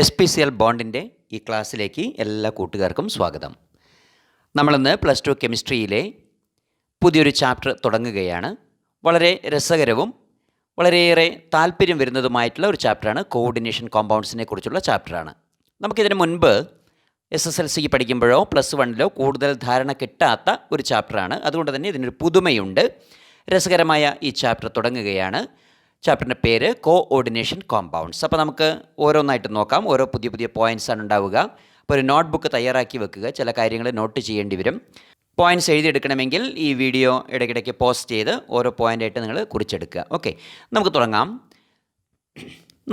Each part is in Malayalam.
SPCL ബോണ്ടിൻ്റെ ഈ ക്ലാസ്സിലേക്ക് എല്ലാ കൂട്ടുകാർക്കും സ്വാഗതം. നമ്മളിന്ന് +2 കെമിസ്ട്രിയിലെ പുതിയൊരു ചാപ്റ്റർ തുടങ്ങുകയാണ്. വളരെ രസകരവും വളരെയേറെ താല്പര്യം വരുന്നതുമായിട്ടുള്ള ഒരു ചാപ്റ്ററാണ്. കോർഡിനേഷൻ കോമ്പൗണ്ട്സിനെ കുറിച്ചുള്ള ചാപ്റ്ററാണ്. നമുക്കിതിന് മുൻപ് SSLC പഠിക്കുമ്പോഴോ +1-ലോ കൂടുതൽ ധാരണ കിട്ടാത്ത ഒരു ചാപ്റ്ററാണ്. അതുകൊണ്ട് തന്നെ ഇതിനൊരു പുതുമയുണ്ട്. രസകരമായ ഈ ചാപ്റ്റർ തുടങ്ങുകയാണ്. ചാപ്റ്ററിൻ്റെ പേര് കോഓർഡിനേഷൻ കോമ്പൗണ്ട്സ്. അപ്പോൾ നമുക്ക് ഓരോന്നായിട്ട് നോക്കാം. ഓരോ പുതിയ പുതിയ പോയിൻറ്റ്സാണ് ഉണ്ടാവുക. അപ്പോൾ ഒരു നോട്ട് ബുക്ക് തയ്യാറാക്കി വെക്കുക. ചില കാര്യങ്ങൾ നോട്ട് ചെയ്യേണ്ടി വരും. പോയിൻറ്റ്സ് എഴുതിയെടുക്കണമെങ്കിൽ ഈ വീഡിയോ ഇടയ്ക്കിടയ്ക്ക് പോസ്റ്റ് ചെയ്ത് ഓരോ പോയിൻ്റായിട്ട് നിങ്ങൾ കുറിച്ചെടുക്കുക. ഓക്കെ, നമുക്ക് തുടങ്ങാം.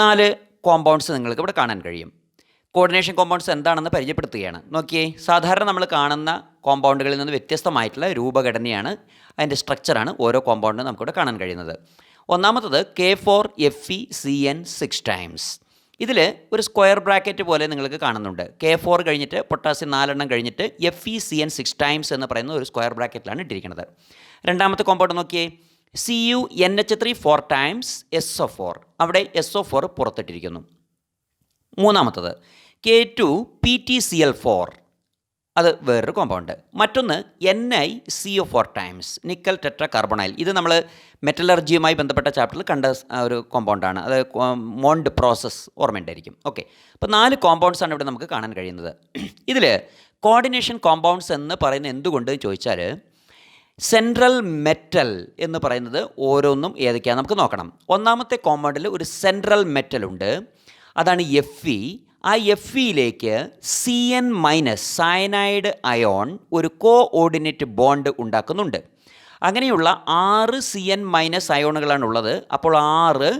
4 കോമ്പൗണ്ട്സ് നിങ്ങൾക്ക് ഇവിടെ കാണാൻ കഴിയും. കോർഡിനേഷൻ കോമ്പൗണ്ട്സ് എന്താണെന്ന് പരിചയപ്പെടുത്തുകയാണ്. നോക്കിയേ, സാധാരണ നമ്മൾ കാണുന്ന കോമ്പൗണ്ടുകളിൽ നിന്ന് വ്യത്യസ്തമായിട്ടുള്ള രൂപഘടനയാണ്, അതിൻ്റെ സ്ട്രക്ചറാണ് ഓരോ കോമ്പൗണ്ടിനും നമുക്കിവിടെ കാണാൻ കഴിയുന്നത്. ഒന്നാമത്തത് K4FeCN6 ടൈംസ്. ഇതിൽ ഒരു സ്ക്വയർ ബ്രാക്കറ്റ് പോലെ നിങ്ങൾക്ക് കാണുന്നുണ്ട്. K4 കഴിഞ്ഞിട്ട് പൊട്ടാസ്യം 4 കഴിഞ്ഞിട്ട് FeCN6 ടൈംസ് എന്ന് പറയുന്ന ഒരു സ്ക്വയർ ബ്രാക്കറ്റിലാണ് ഇട്ടിരിക്കുന്നത്. രണ്ടാമത്തെ കോമ്പൗണ്ട് നോക്കിയേ, CuNH3 4 ടൈംസ് SO4. അവിടെ SO4 പുറത്തിട്ടിരിക്കുന്നു. മൂന്നാമത്തത് K2PtCl4. അത് വേറൊരു കോമ്പൗണ്ട്. മറ്റൊന്ന് NiCO4 times nickel tetra carbonyl. ഇത് നമ്മൾ മെറ്റലർജിയുമായി ബന്ധപ്പെട്ട ചാപ്റ്ററിൽ കണ്ട ഒരു കോമ്പൗണ്ടാണ്. അത് മോണ്ട് പ്രോസസ്സ് ഓർമ്മയുണ്ടായിരിക്കും. ഓക്കെ, അപ്പോൾ 4 കോമ്പൗണ്ട്സാണ് ഇവിടെ നമുക്ക് കാണാൻ കഴിയുന്നത്. ഇതിൽ കോർഡിനേഷൻ കോമ്പൗണ്ട്സ് എന്ന് പറയുന്നത് എന്തുകൊണ്ട് ചോദിച്ചാൽ, സെൻട്രൽ മെറ്റൽ എന്ന് പറയുന്നത് ഓരോന്നും ഏതൊക്കെയാണ് നമുക്ക് നോക്കണം. ഒന്നാമത്തെ കോമ്പൗണ്ടിൽ ഒരു സെൻട്രൽ മെറ്റൽ ഉണ്ട്, അതാണ് Fe. ആ Feയിലേക്ക് CN- സയനൈഡ് അയോൺ ഒരു കോഓർഡിനേറ്റ് ബോണ്ട് ഉണ്ടാക്കുന്നുണ്ട്. അങ്ങനെയുള്ള 6 CN- അയോണുകളാണുള്ളത്. അപ്പോൾ 6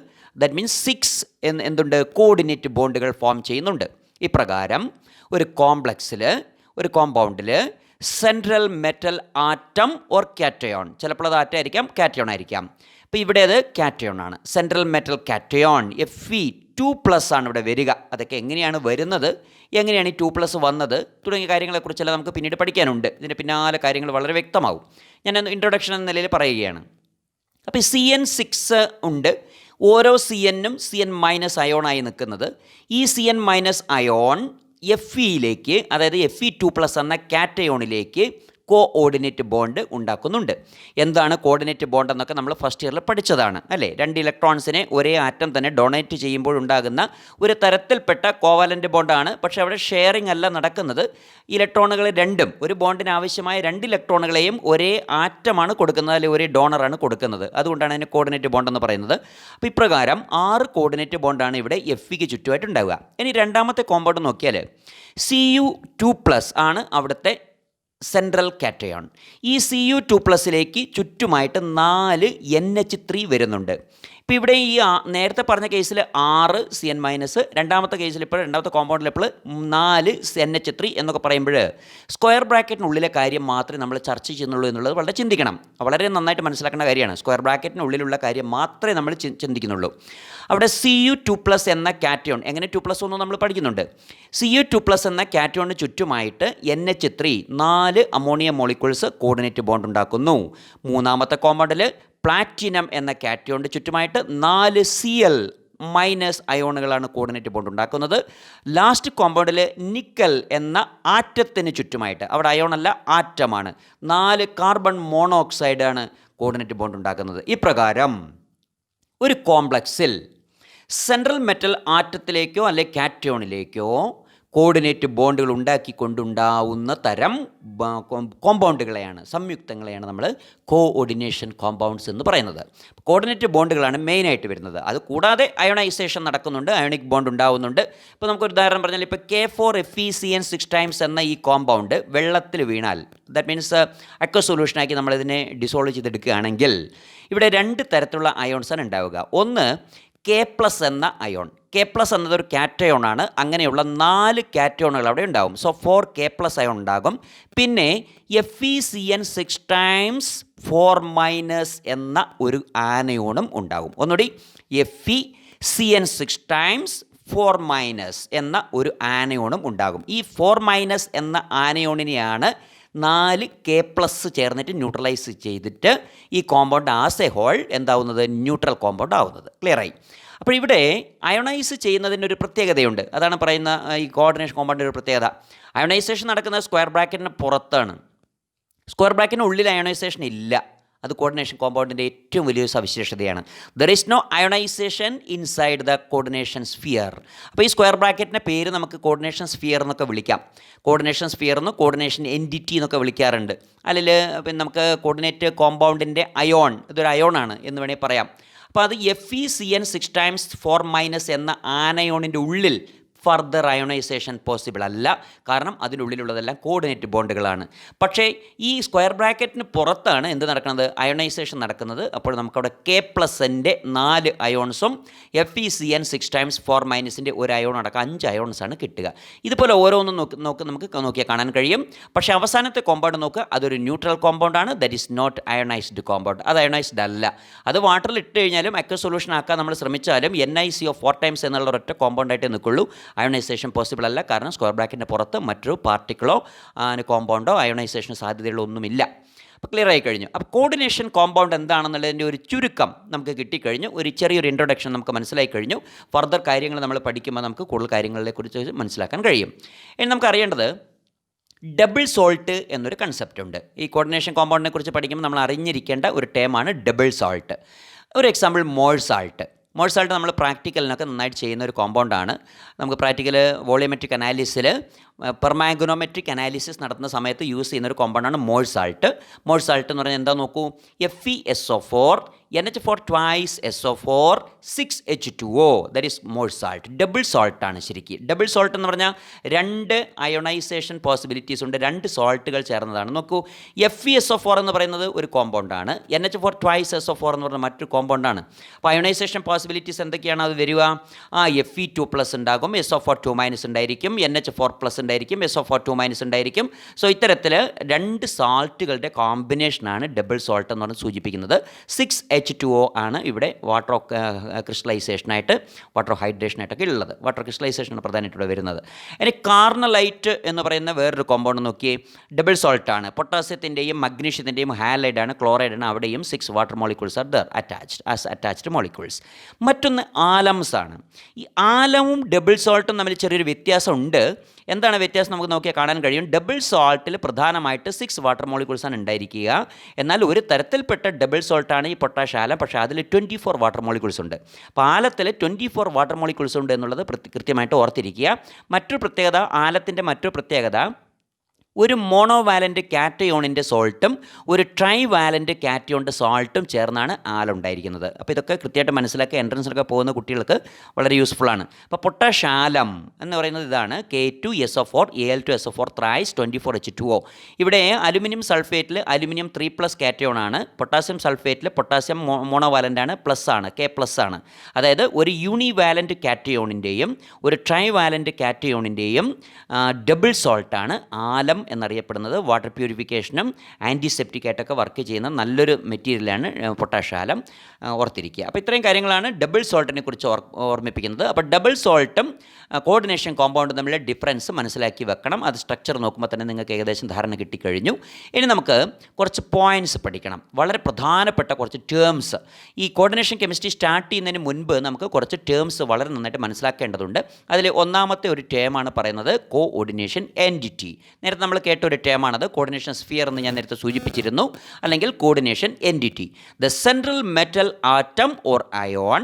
ദാറ്റ് മീൻസ് 6 എന്തുണ്ട്, കോർഡിനേറ്റ് ബോണ്ടുകൾ ഫോം ചെയ്യുന്നുണ്ട്. ഇപ്രകാരം ഒരു കോംപ്ലക്സിൽ, ഒരു കോമ്പൗണ്ടിൽ central metal atom or cation, ചിലപ്പോൾ അത് ആറ്റം ആയിരിക്കാം, കാറ്റയോൺ ആയിരിക്കാം. അപ്പോൾ ഇവിടെ അത് കാറ്റയോൺ ആണ്. സെൻട്രൽ മെറ്റൽ കാറ്റയോൺ Fe2+ ആണ് ഇവിടെ വരിക. അതൊക്കെ എങ്ങനെയാണ് വരുന്നത്, എങ്ങനെയാണ് ഈ 2+ വന്നത് തുടങ്ങിയ കാര്യങ്ങളെക്കുറിച്ചെല്ലാം നമുക്ക് പിന്നീട് പഠിക്കാനുണ്ട്. ഇതിൻ്റെ പിന്നാലെ കാര്യങ്ങൾ വളരെ വ്യക്തമാവും. ഞാൻ ഇൻട്രൊഡക്ഷൻ എന്ന നിലയിൽ പറയുകയാണ്. അപ്പോൾ CN6 ഉണ്ട്. ഓരോ CNനും CN- അയോണായി നിൽക്കുന്നത്. ഈ CN- അയോൺ Feയിലേക്ക്, അതായത് Fe2+ എന്ന കാറ്റയോണിലേക്ക് കോഓർഡിനേറ്റ് ബോണ്ട് ഉണ്ടാക്കുന്നുണ്ട്. എന്താണ് കോർഡിനേറ്റ് ബോണ്ട് എന്നൊക്കെ നമ്മൾ ഫസ്റ്റ് ഇയറിൽ പഠിച്ചതാണ് അല്ലേ. 2 ഇലക്ട്രോൺസിനെ ഒരേ ആറ്റം തന്നെ ഡൊണേറ്റ് ചെയ്യുമ്പോൾ ഉണ്ടാകുന്ന ഒരു തരത്തിൽപ്പെട്ട കോവാലൻ്റ് ബോണ്ടാണ്. പക്ഷേ അവിടെ ഷെയറിംഗ് അല്ല നടക്കുന്നത്. ഇലക്ട്രോണുകൾ രണ്ടും, ഒരു ബോണ്ടിന് ആവശ്യമായ 2 ഇലക്ട്രോണുകളെയും ഒരേ ആറ്റമാണ് കൊടുക്കുന്നത്, അല്ലെങ്കിൽ ഒരേ ഡോണറാണ് കൊടുക്കുന്നത്. അതുകൊണ്ടാണ് അതിന് കോർഡിനേറ്റ് ബോണ്ട് എന്ന് പറയുന്നത്. അപ്പോൾ ഇപ്രകാരം 6 കോർഡിനേറ്റ് ബോണ്ടാണ് ഇവിടെ Feക്ക് ചുറ്റുമായിട്ട് ഉണ്ടാവുക. ഇനി രണ്ടാമത്തെ കോമ്പൗണ്ട് നോക്കിയാൽ Cu2+ ആണ് അവിടുത്തെ സെൻട്രൽ കാറ്റയോൺ. ഈ Cu2+ലേക്ക് ചുറ്റുമായിട്ട് 4 NH3 വരുന്നുണ്ട്. ഇപ്പോൾ ഇവിടെ ഈ നേരത്തെ പറഞ്ഞ കേസിൽ 6 CN-, രണ്ടാമത്തെ കേസിൽ ഇപ്പോൾ രണ്ടാമത്തെ കോമ്പൗണ്ടിൽ ഇപ്പോൾ 4 NH3 എന്നൊക്കെ പറയുമ്പോൾ സ്ക്വയർ ബ്രാക്കറ്റിനുള്ളിലെ കാര്യം മാത്രമേ നമ്മൾ ചർച്ച ചെയ്യുന്നുള്ളൂ എന്നുള്ളത് വളരെ ചിന്തിക്കണം. വളരെ നന്നായിട്ട് മനസ്സിലാക്കേണ്ട കാര്യമാണ്. സ്ക്വയർ ബ്രാക്കറ്റിനുള്ളിലുള്ള കാര്യം മാത്രമേ നമ്മൾ ചിന്തിക്കുന്നുള്ളൂ. അവിടെ Cu2+ എന്ന കാറ്റയോൺ, എങ്ങനെ 2+ ഒന്നും നമ്മൾ പഠിക്കുന്നുണ്ട്. Cu2+ എന്ന കാറ്റയോണിന് ചുറ്റുമായിട്ട് NH3 4 ammonia molecules coordinate bond ഉണ്ടാക്കുന്നു. മൂന്നാമത്തെ കോമ്പൗണ്ടിൽ പ്ലാറ്റിനം എന്ന കാറ്റയോണിൻ്റെ ചുറ്റുമായിട്ട് 4 Cl- അയോണുകളാണ് കോർഡിനേറ്റ് ബോണ്ട് ഉണ്ടാക്കുന്നത്. ലാസ്റ്റ് കോമ്പൗണ്ടിൽ നിക്കൽ എന്ന ആറ്റത്തിന് ചുറ്റുമായിട്ട്, അവിടെ അയോണല്ല ആറ്റമാണ്, 4 കാർബൺ മോണോക്സൈഡാണ് കോർഡിനേറ്റ് ബോണ്ട് ഉണ്ടാക്കുന്നത്. ഇപ്രകാരം ഒരു കോംപ്ലക്സിൽ സെൻട്രൽ മെറ്റൽ ആറ്റത്തിലേക്കോ അല്ലെങ്കിൽ കാറ്റയോണിലേക്കോ കോർഡിനേറ്റ് ബോണ്ടുകൾ ഉണ്ടാക്കിക്കൊണ്ടുണ്ടാവുന്ന തരം കോമ്പൗണ്ടുകളെയാണ്, സംയുക്തങ്ങളെയാണ് നമ്മൾ കോഓർഡിനേഷൻ കോമ്പൗണ്ട്സ് എന്ന് പറയുന്നത്. കോർഡിനേറ്റ് ബോണ്ടുകളാണ് മെയിനായിട്ട് വരുന്നത്. അത് കൂടാതെ അയോണൈസേഷൻ നടക്കുന്നുണ്ട്, അയോണിക് ബോണ്ട് ഉണ്ടാവുന്നുണ്ട്. ഇപ്പോൾ നമുക്കൊരു ഉദാഹരണം പറഞ്ഞാൽ, ഇപ്പോൾ K4FeCN6 ടൈംസ് എന്ന ഈ കോമ്പൗണ്ട് വെള്ളത്തിൽ വീണാൽ, ദാറ്റ് മീൻസ് അക്വ സൊല്യൂഷനാക്കി നമ്മളിതിനെ ഡിസോൾവ് ചെയ്തെടുക്കുകയാണെങ്കിൽ ഇവിടെ 2 തരത്തിലുള്ള അയോൺസാണ് ഉണ്ടാവുക. ഒന്ന് K+ എന്ന അയോൺ. K+ എന്നതൊരു കാറ്റയോണാണ്. അങ്ങനെയുള്ള 4 കാറ്റയോണുകൾ അവിടെ ഉണ്ടാകും. സോ 4K+ അയോൺ ഉണ്ടാകും. പിന്നെ FeCN6 ടൈംസ് 4- എന്ന ഒരു ആനയോണും ഉണ്ടാകും. ഒന്നുകൂടി, FeCN6 ടൈംസ് 4- എന്ന ഒരു ആനയോണും ഉണ്ടാകും. ഈ 4- എന്ന ആനയോണിനെയാണ് 4K+ ചേർന്നിട്ട് ന്യൂട്രലൈസ് ചെയ്തിട്ട് ഈ കോമ്പൗണ്ട് ആസ് എ ഹോൾ എന്താവുന്നത്, ന്യൂട്രൽ കോമ്പൗണ്ട് ആവുന്നത്. ക്ലിയറായി. അപ്പോൾ ഇവിടെ അയോണൈസ് ചെയ്യുന്നതിൻ്റെ ഒരു പ്രത്യേകതയുണ്ട്. അതാണ് പറയുന്ന ഈ കോർഡിനേഷൻ കോമ്പൗണ്ടിൻ്റെ ഒരു പ്രത്യേകത. അയോണൈസേഷൻ നടക്കുന്നത് സ്ക്വയർ ബ്രാക്കറ്റിന് പുറത്താണ്. സ്ക്വയർ ബ്രാക്കറ്റിന് ഉള്ളിൽ അയോണൈസേഷൻ ഇല്ല. അത് കോർഡിനേഷൻ കോമ്പൗണ്ടിൻ്റെ ഏറ്റവും വലിയൊരു സവിശേഷതയാണ്. There is no ionisation inside the coordination sphere. അപ്പോൾ ഈ സ്ക്വയർ ബ്രാക്കറ്റിൻ്റെ പേര് നമുക്ക് കോർഡിനേഷൻ സ്ഫിയർ എന്നൊക്കെ വിളിക്കാം. കോർഡിനേഷൻ സ്ഫിയർ എന്ന് കോർഡിനേഷൻ എൻറ്റിറ്റി എന്നൊക്കെ വിളിക്കാറുണ്ട്. അല്ലെങ്കിൽ പിന്നെ നമുക്ക് കോർഡിനേറ്റ് കോമ്പൗണ്ടിൻ്റെ അയോൺ, ഇതൊരു അയോണാണ് എന്ന് വേണമെങ്കിൽ പറയാം. അപ്പോൾ അത് FeCN 6 എന്ന ആനയോണിൻ്റെ ഉള്ളിൽ ഫർദർ അയോണൈസേഷൻ പോസിബിൾ അല്ല. കാരണം അതിനുള്ളിലുള്ളതെല്ലാം കോർഡിനേറ്റ് ബോണ്ടുകളാണ്. പക്ഷേ ഈ സ്ക്വയർ ബ്രാക്കറ്റിന് പുറത്താണ് എന്ത് നടക്കുന്നത്? അയോണൈസേഷൻ നടക്കുന്നത്. അപ്പോൾ നമുക്കവിടെ K+ൻ്റെ 4 അയോൺസും FeCN 6 ഒരു അയോൺ അടക്കം 5 അയോൺസാണ് കിട്ടുക. ഇതുപോലെ ഓരോന്നും നമുക്ക് നോക്കിയാൽ കാണാൻ കഴിയും. പക്ഷേ അവസാനത്തെ കോമ്പൗണ്ട് നോക്കുക, അതൊരു ന്യൂട്രൽ കോമ്പൗണ്ടാണ്. That is not ionised compound. അത് അയോണൈസ്ഡ് അല്ല. അത് വാട്ടറിൽ ഇട്ട് കഴിഞ്ഞാലും അക്വ സൊല്യൂഷൻ ആക്കാൻ നമ്മൾ ശ്രമിച്ചാലും NiCO4 എന്നുള്ള ഒരൊറ്റ കോമ്പൗണ്ടായിട്ടേ നിൽക്കുള്ളൂ. അയോണൈസേഷൻ പോസിബിൾ അല്ല. കാരണം സ്ക്വയർ ബ്രാക്കറ്റിൻ്റെ പുറത്ത് മറ്റൊരു പാർട്ടിക്കിളോ കോമ്പൗണ്ടോ അയോണൈസേഷൻ സാധ്യതകളോ ഒന്നുമില്ല. അപ്പോൾ ക്ലിയർ ആയി കഴിഞ്ഞു. അപ്പോൾ കോർഡിനേഷൻ കോമ്പൗണ്ട് എന്താണെന്നുള്ളതിൻ്റെ ഒരു ചുരുക്കം നമുക്ക് കിട്ടിക്കഴിഞ്ഞു. ഒരു ചെറിയൊരു ഇൻട്രൊഡക്ഷൻ നമുക്ക് മനസ്സിലായി കഴിഞ്ഞു. ഫർദർ കാര്യങ്ങൾ നമ്മൾ പഠിക്കുമ്പോൾ നമുക്ക് കൂടുതൽ കാര്യങ്ങളെക്കുറിച്ച് മനസ്സിലാക്കാൻ കഴിയും. ഇനി നമുക്ക് അറിയേണ്ടത് ഡബിൾ സോൾട്ട് എന്നൊരു കൺസെപ്റ്റ് ഉണ്ട്. ഈ കോർഡിനേഷൻ കോമ്പൗണ്ടിനെ കുറിച്ച് പഠിക്കുമ്പോൾ നമ്മൾ അറിഞ്ഞിരിക്കേണ്ട ഒരു ടേമാണ് ഡബിൾ സോൾട്ട്. ഒരു എക്സാമ്പിൾ മോൾ സാൾട്ട്. മോൾ സാൾട്ട് നമ്മൾ പ്രാക്ടിക്കലിനൊക്കെ നന്നായിട്ട് ചെയ്യുന്ന ഒരു കോമ്പൗണ്ടാണ്. നമുക്ക് പ്രാക്ടിക്കൽ വോളിയോമെട്രിക് അനാലിസിൽ പെർമാഗ്നോമെട്രിക് അനാലിസിസ് നടത്തുന്ന സമയത്ത് യൂസ് ചെയ്യുന്ന ഒരു കോമ്പൗണ്ടാണ് മോൾ സാൾട്ട്. മോൾ സാൾട്ട് എന്ന് പറഞ്ഞാൽ എന്താ നോക്കൂ, FeSO4 NH4 twice SO4 6H2O, that is Mohr salt. Double സോൾട്ടാണ് ശരിക്കും. ഡബിൾ സോൾട്ട് എന്ന് പറഞ്ഞാൽ 2 അയോണൈസേഷൻ പോസിബിലിറ്റീസ് ഉണ്ട്. 2 സോൾട്ടുകൾ ചേർന്നതാണ്. നോക്കൂ, FeSO4 എന്ന് പറയുന്നത് ഒരു കോമ്പൗണ്ടാണ്. NH4 twice SO4 എന്ന് പറയുന്നത് മറ്റൊരു കോമ്പൗണ്ടാണ്. അപ്പോൾ അയോണൈസേഷൻ പോസിബിലിറ്റീസ് എന്തൊക്കെയാണ് അത് വരിക? Fe2+ ഉണ്ടാകും, SO4 2- ഉണ്ടായിരിക്കും, NH4+ ഉണ്ടായിരിക്കും, SO4 2- ഉണ്ടായിരിക്കും. സോ ഇത്തരത്തിൽ 2 സാൾട്ടുകളുടെ കോമ്പിനേഷനാണ് ഡബിൾ സോൾട്ട് എന്ന് പറഞ്ഞ് സൂചിപ്പിക്കുന്നത്. 6H2O ആണ് ഇവിടെ വാട്ടർ ക്രിസ്റ്റലൈസേഷനായിട്ട്, വാട്ടർ ഹൈഡ്രേഷനായിട്ടൊക്കെ ഉള്ളത്. വാട്ടർ ക്രിസ്റ്റലൈസേഷനാണ് പ്രധാനമായിട്ട് ഇവിടെ വരുന്നത്. ഇനി കാർണലൈറ്റ് എന്ന് പറയുന്ന വേറൊരു കോമ്പൗണ്ട് നോക്കിയേ, ഡബിൾ സോൾട്ടാണ്. പൊട്ടാസ്യത്തിൻ്റെയും മഗ്നീഷ്യത്തിൻ്റെയും ഹാലൈഡാണ്, ക്ലോറൈഡാണ്. അവിടെയും 6 water molecules are there attached molecules. മറ്റൊന്ന് ആലംസ് ആണ്. ഈ ആലവും ഡബിൾ സോൾട്ടും തമ്മിൽ ചെറിയൊരു വ്യത്യാസമുണ്ട്. എന്താണ് വ്യത്യാസം നമുക്ക് നോക്കിയാൽ കാണാൻ കഴിയും. ഡബിൾ സോൾട്ടിൽ പ്രധാനമായിട്ട് 6 വാട്ടർ മോളിക്യൂൾസാണ് ഉണ്ടായിരിക്കുക. എന്നാൽ ഒരു തരത്തിൽപ്പെട്ട ഡബിൾ സോൾട്ടാണ് ഈ പൊട്ടാഷ് ആലം. പക്ഷേ അതിൽ 24 വാട്ടർ മോളിക്യൂൾസ് ഉണ്ട്. അപ്പോൾ ആലത്തിൽ 24 വാട്ടർ മോളിക്യൂൾസ് ഉണ്ട് എന്നുള്ളത് കൃത്യമായിട്ട് ഓർത്തിരിക്കുക. മറ്റൊരു പ്രത്യേകത, ആലത്തിൻ്റെ മറ്റൊരു പ്രത്യേകത, ഒരു മോണോവാലൻ്റ് കാറ്റയോണിൻ്റെ സോൾട്ടും ഒരു ട്രൈ വാലൻ്റ് കാറ്റയോണിൻ്റെ സോൾട്ടും ചേർന്നാണ് ആലുണ്ടായിരിക്കുന്നത്. അപ്പോൾ ഇതൊക്കെ കൃത്യമായിട്ട് മനസ്സിലാക്കി എൻട്രൻസിലൊക്കെ പോകുന്ന കുട്ടികൾക്ക് വളരെ യൂസ്ഫുള്ളാണ്. അപ്പോൾ പൊട്ടാഷ് ആലം എന്ന് പറയുന്നത് ഇതാണ്, K2SO4 Al2SO4 thrice 24H2O. ഇവിടെ അലുമിനിയം സൾഫേറ്റിൽ അലുമിനിയം 3+ കാറ്റയോണാണ്. പൊട്ടാസ്യം സൾഫേറ്റിൽ പൊട്ടാസ്യം മോണോവാലൻ്റാണ്, പ്ലസ് ആണ്, K+ ആണ്. അതായത് ഒരു യൂണിവാലൻ്റ് കാറ്റയോണിൻ്റെയും ഒരു ട്രൈ വാലൻ്റ് കാറ്റയോണിൻ്റെയും ഡബിൾ സോൾട്ടാണ് ആലം എന്നറിയപ്പെടുന്നത്. വാട്ടർ പ്യൂരിഫിക്കേഷനും ആൻറ്റിസെപ്റ്റിക് ആയിട്ടൊക്കെ വർക്ക് ചെയ്യുന്ന നല്ലൊരു മെറ്റീരിയലാണ് പൊട്ടാഷ് ആലം. ഓർത്തിരിക്കുക. അപ്പോൾ ഇത്രയും കാര്യങ്ങളാണ് ഡബിൾ സോൾട്ടിനെ കുറിച്ച് ഓർമ്മിപ്പിക്കുന്നത്. അപ്പോൾ ഡബിൾ സോൾട്ടും കോർഡിനേഷൻ കോമ്പൗണ്ടും തമ്മിലുള്ള ഡിഫറൻസ് മനസ്സിലാക്കി വെക്കണം. അത് സ്ട്രക്ചർ നോക്കുമ്പോൾ തന്നെ നിങ്ങൾക്ക് ഏകദേശം ധാരണ കിട്ടിക്കഴിഞ്ഞു. ഇനി നമുക്ക് കുറച്ച് പോയിൻറ്റ്സ് പഠിക്കണം. വളരെ പ്രധാനപ്പെട്ട കുറച്ച് ടേംസ്. ഈ കോർഡിനേഷൻ കെമിസ്ട്രി സ്റ്റാർട്ട് ചെയ്യുന്നതിന് മുൻപ് നമുക്ക് കുറച്ച് ടേംസ് വളരെ നന്നായിട്ട് മനസ്സിലാക്കേണ്ടതുണ്ട്. അതിൽ ഒന്നാമത്തെ ഒരു ടേമാണ് പറയുന്നത് കോഓർഡിനേഷൻ എൻറ്റിറ്റി. നേരത്തെ നമ്മൾ കേട്ട ഒരു ടേമാണത്. കോർഡിനേഷൻ സ്ഫിയർ എന്ന് ഞാൻ നേരത്തെ സൂചിപ്പിച്ചിരുന്നു, അല്ലെങ്കിൽ coordination entity. The central metal atom or ion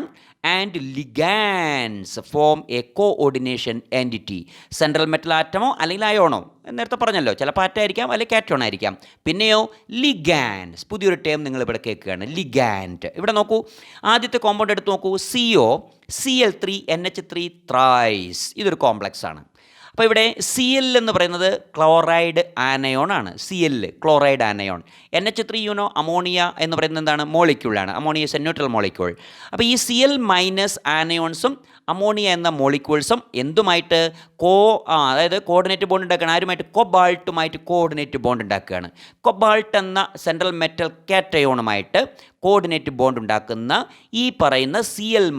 and ligands form a coordination entity. Central metal ആറ്റമോ അല്ലെങ്കിൽ അയോണോ നേരത്തെ പറഞ്ഞല്ലോ, ചിലപ്പോൾ ആറ്റായിരിക്കാം അല്ലെങ്കിൽ കാറ്റോൺ ആയിരിക്കാം. പിന്നെയോ ലിഗാൻസ്, പുതിയൊരു ടേം നിങ്ങൾ ഇവിടെ കേൾക്കുകയാണ്, ലിഗാൻഡ്. ഇവിടെ നോക്കൂ, ആദ്യത്തെ കോമ്പൗണ്ട് എടുത്ത് നോക്കൂ, COCl3NH3 ത്രൈസ്. ഇതൊരു കോംപ്ലക്സ് ആണ്. അപ്പോൾ ഇവിടെ Cl എന്ന് പറയുന്നത് ക്ലോറൈഡ് ആനയോൺ ആണ്. Cl chloride anion. NH3 ammonia എന്ന് പറയുന്നത് എന്താണ്? മോളിക്യൂളാണ്. Ammonia is a neutral molecule. അപ്പോൾ ഈ Cl- ആനയോൺസും അമോണിയ എന്ന മോളിക്യൂൾസും എന്തുമായിട്ട് അതായത് കോർഡിനേറ്റ് ബോണ്ട് ഉണ്ടാക്കുകയാണ്. ആരുമായിട്ട്? കൊബാൾട്ടുമായിട്ട് കോർഡിനേറ്റ് ബോണ്ട് ഉണ്ടാക്കുകയാണ്. കൊബാൾട്ട് എന്ന സെൻട്രൽ മെറ്റൽ കാറ്റയോണുമായിട്ട് കോർഡിനേറ്റ് ബോണ്ട് ഉണ്ടാക്കുന്ന ഈ പറയുന്ന Cl-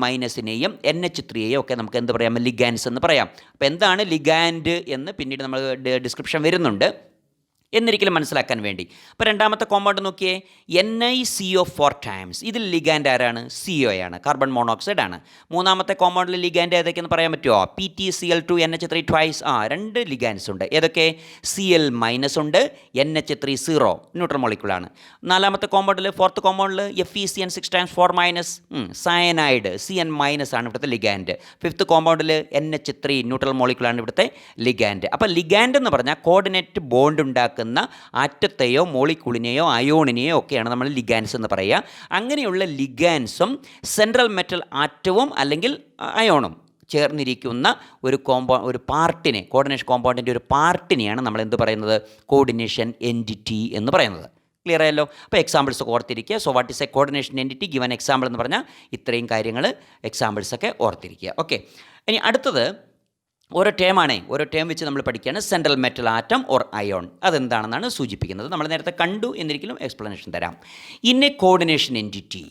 NH3 ഒക്കെ നമുക്ക് എന്ത് പറയാം? ലിഗാൻസ് എന്ന് പറയാം. അപ്പോൾ എന്താണ് ലിഗാൻഡ് എന്ന് പിന്നീട് നമ്മൾ ഡിസ്ക്രിപ്ഷൻ വരുന്നുണ്ട്. എന്നിരിക്കലും മനസ്സിലാക്കാൻ വേണ്ടി. അപ്പോൾ രണ്ടാമത്തെ കോമ്പൗണ്ട് നോക്കിയേ, NiCO4 ടൈംസ്. ഇതിൽ ലിഗാൻഡ് ആരാണ്? CO ആണ്, കാർബൺ മോണോക്സൈഡ് ആണ്. മൂന്നാമത്തെ കോമ്പൗണ്ടിൽ ലിഗാൻഡ് ഏതൊക്കെയെന്ന് പറയാൻ പറ്റുമോ? PtCl2 NH3 twice. രണ്ട് ലിഗാൻഡ്സ് ഉണ്ട്. ഏതൊക്കെ? Cl- ഉണ്ട്, NH3 0 ന്യൂട്രൽ മോളിക്യൂളാണ്. നാലാമത്തെ കോമ്പൗണ്ടിൽ, ഫോർത്ത് കോമ്പൗണ്ടിൽ FeCN6 ടൈംസ് 4- സയനൈഡ്, CN- ആണ് ഇവിടുത്തെ ലിഗാൻഡ്. ഫിഫ്ത്ത് കോമ്പൗണ്ടിൽ NH3 ന്യൂട്രൽ മോളിക്യൂളാണ് ഇവിടുത്തെ ലിഗാൻഡ്. അപ്പോൾ ലിഗാൻഡ് എന്ന് പറഞ്ഞാൽ കോർഡിനേറ്റ് ബോണ്ട് ഉണ്ടാക്കുന്ന ആറ്റത്തെയോ മോളിക്യൂളിനെയോ അയോണിനെയോ ഒക്കെയാണ് നമ്മൾ ലിഗാൻസ് എന്ന് പറയുക. അങ്ങനെയുള്ള ലിഗാൻസും സെൻട്രൽ മെറ്റൽ ആറ്റവും അല്ലെങ്കിൽ അയോണും ചേർന്നിരിക്കുന്ന ഒരു പാർട്ടിനെ, കോർഡിനേഷൻ കോമ്പൗണ്ടിൻ്റെ ഒരു പാർട്ടിനെയാണ് നമ്മൾ എന്ത് പറയുന്നത്? കോർഡിനേഷൻ എൻറ്റിറ്റി എന്ന് പറയുന്നത്. ക്ലിയർ ആയല്ലോ? അപ്പോൾ എക്സാമ്പിൾസ് ഒക്കെ ഓർത്തിരിക്കുക. So what is A coordination entity? Given example എന്ന് പറഞ്ഞാൽ ഇത്രയും കാര്യങ്ങൾ, എക്സാമ്പിൾസൊക്കെ ഓർത്തിരിക്കുക. ഓക്കെ, ഇനി അടുത്തത് ഓരോ ടേം വെച്ച് നമ്മൾ പഠിക്കുകയാണ്. Central metal atom or ion അതെന്താണെന്നാണ് സൂചിപ്പിക്കുന്നത്. നമ്മൾ നേരത്തെ കണ്ടു എന്നിരിക്കലും എക്സ്പ്ലനേഷൻ തരാം. In a coordination entity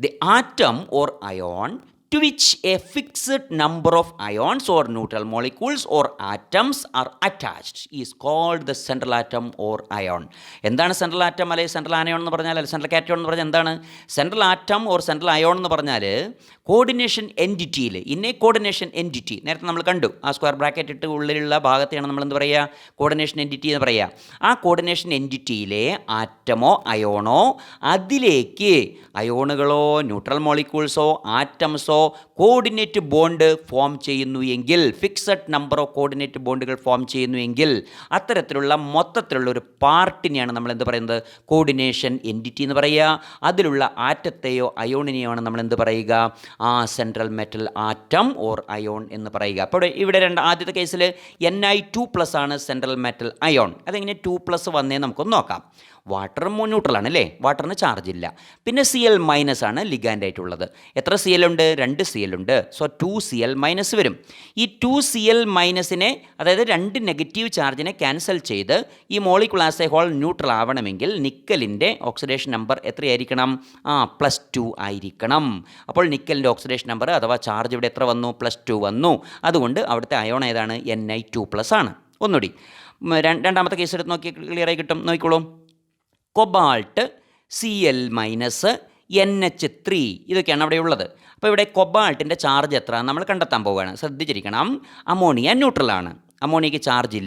the atom or ion to which a fixed number of ions or neutral molecules or atoms are attached is called the central atom or ion. എന്താണ് സെൻട്രൽ ആറ്റം അല്ലെങ്കിൽ സെൻട്രൽ അയോൺ എന്ന് പറഞ്ഞാൽ, അല്ലെങ്കിൽ സെൻട്രൽ കാറ്റയോൺ എന്ന് പറഞ്ഞാൽ എന്താണ്? Central atom or central ion എന്ന് പറഞ്ഞാൽ കോർഡിനേഷൻ എൻറ്റിറ്റിയിൽ, ഇന്നേ കോർഡിനേഷൻ എൻറ്റിറ്റി നേരത്തെ നമ്മൾ കണ്ടു. ആ സ്ക്വയർ ബ്രാക്കറ്റ് ഇട്ട് ഉള്ളിലുള്ള ഭാഗത്തെയാണ് നമ്മൾ എന്ത് പറയുക? കോർഡിനേഷൻ എൻറ്റിറ്റി എന്ന് പറയുക. ആ കോർഡിനേഷൻ എൻറ്റിറ്റിയിലെ ആറ്റമോ അയോണോ അതിലേക്ക് അയോണുകളോ ന്യൂട്രൽ മോളിക്യൂൾസോ ആറ്റംസോ കോർഡിനേറ്റ് ബോണ്ട് ഫോം ചെയ്യുന്നു എങ്കിൽ, ഫിക്സഡ് നമ്പർ ഓഫ് കോർഡിനേറ്റ് ബോണ്ടുകൾ ഫോം ചെയ്യുന്നു എങ്കിൽ, അത്തരത്തിലുള്ള മൊത്തത്തിലുള്ള ഒരു പാർട്ടിനെയാണ് നമ്മൾ എന്ത് പറയുന്നത്? കോർഡിനേഷൻ എൻറ്റിറ്റി എന്ന് പറയുക. അതിലുള്ള ആറ്റത്തെയോ അയോണിനെയോ ആണ് നമ്മൾ എന്ത് പറയുക? Central metal atom or ion എന്ന് പറയുക. അപ്പോൾ ഇവിടെ ആദ്യത്തെ കേസിൽ Ni2+ ആണ് സെൻട്രൽ മെറ്റൽ അയോൺ. അതെങ്ങനെ 2+ വന്നേ നമുക്കൊന്ന് നോക്കാം. വാട്ടർ ന്യൂട്രലാണ് അല്ലേ, വാട്ടറിന് ചാർജ് ഇല്ല. പിന്നെ Cl- ആണ് ലിഗാൻഡ് ആയിട്ടുള്ളത്. എത്ര Cl ഉണ്ട്? 2 Cl ഉണ്ട്. സോ 2Cl- വരും. ഈ 2Cl- അതായത് 2 നെഗറ്റീവ് ചാർജിനെ ക്യാൻസൽ ചെയ്ത് ഈ molecule as a whole neutral ആവണമെങ്കിൽ നിക്കലിൻ്റെ ഓക്സിഡേഷൻ നമ്പർ എത്രയായിരിക്കണം? +2 ആയിരിക്കണം. അപ്പോൾ നിക്കലിൻ്റെ ഓക്സിഡേഷൻ നമ്പർ അഥവാ ചാർജ് ഇവിടെ എത്ര വന്നു? +2 വന്നു. അതുകൊണ്ട് അവിടുത്തെ അയോൺ ഏതാണ്? Ni2+ ആണ്. ഒന്നുകൂടി രണ്ടാമത്തെ കേസ് എടുത്ത് നോക്കി ക്ലിയറായി കിട്ടും. നോക്കിക്കോളൂ. കൊബാൾട്ട്, Cl- NH3 ഇതൊക്കെയാണ് അവിടെ ഉള്ളത്. അപ്പോൾ ഇവിടെ കൊബാൾട്ടിൻ്റെ ചാർജ് എത്ര നമ്മൾ കണ്ടെത്താൻ പോവുകയാണ്. ശ്രദ്ധിച്ചിരിക്കണം. അമോണിയ ന്യൂട്രലാണ്, അമോണിയയ്ക്ക് ചാർജ്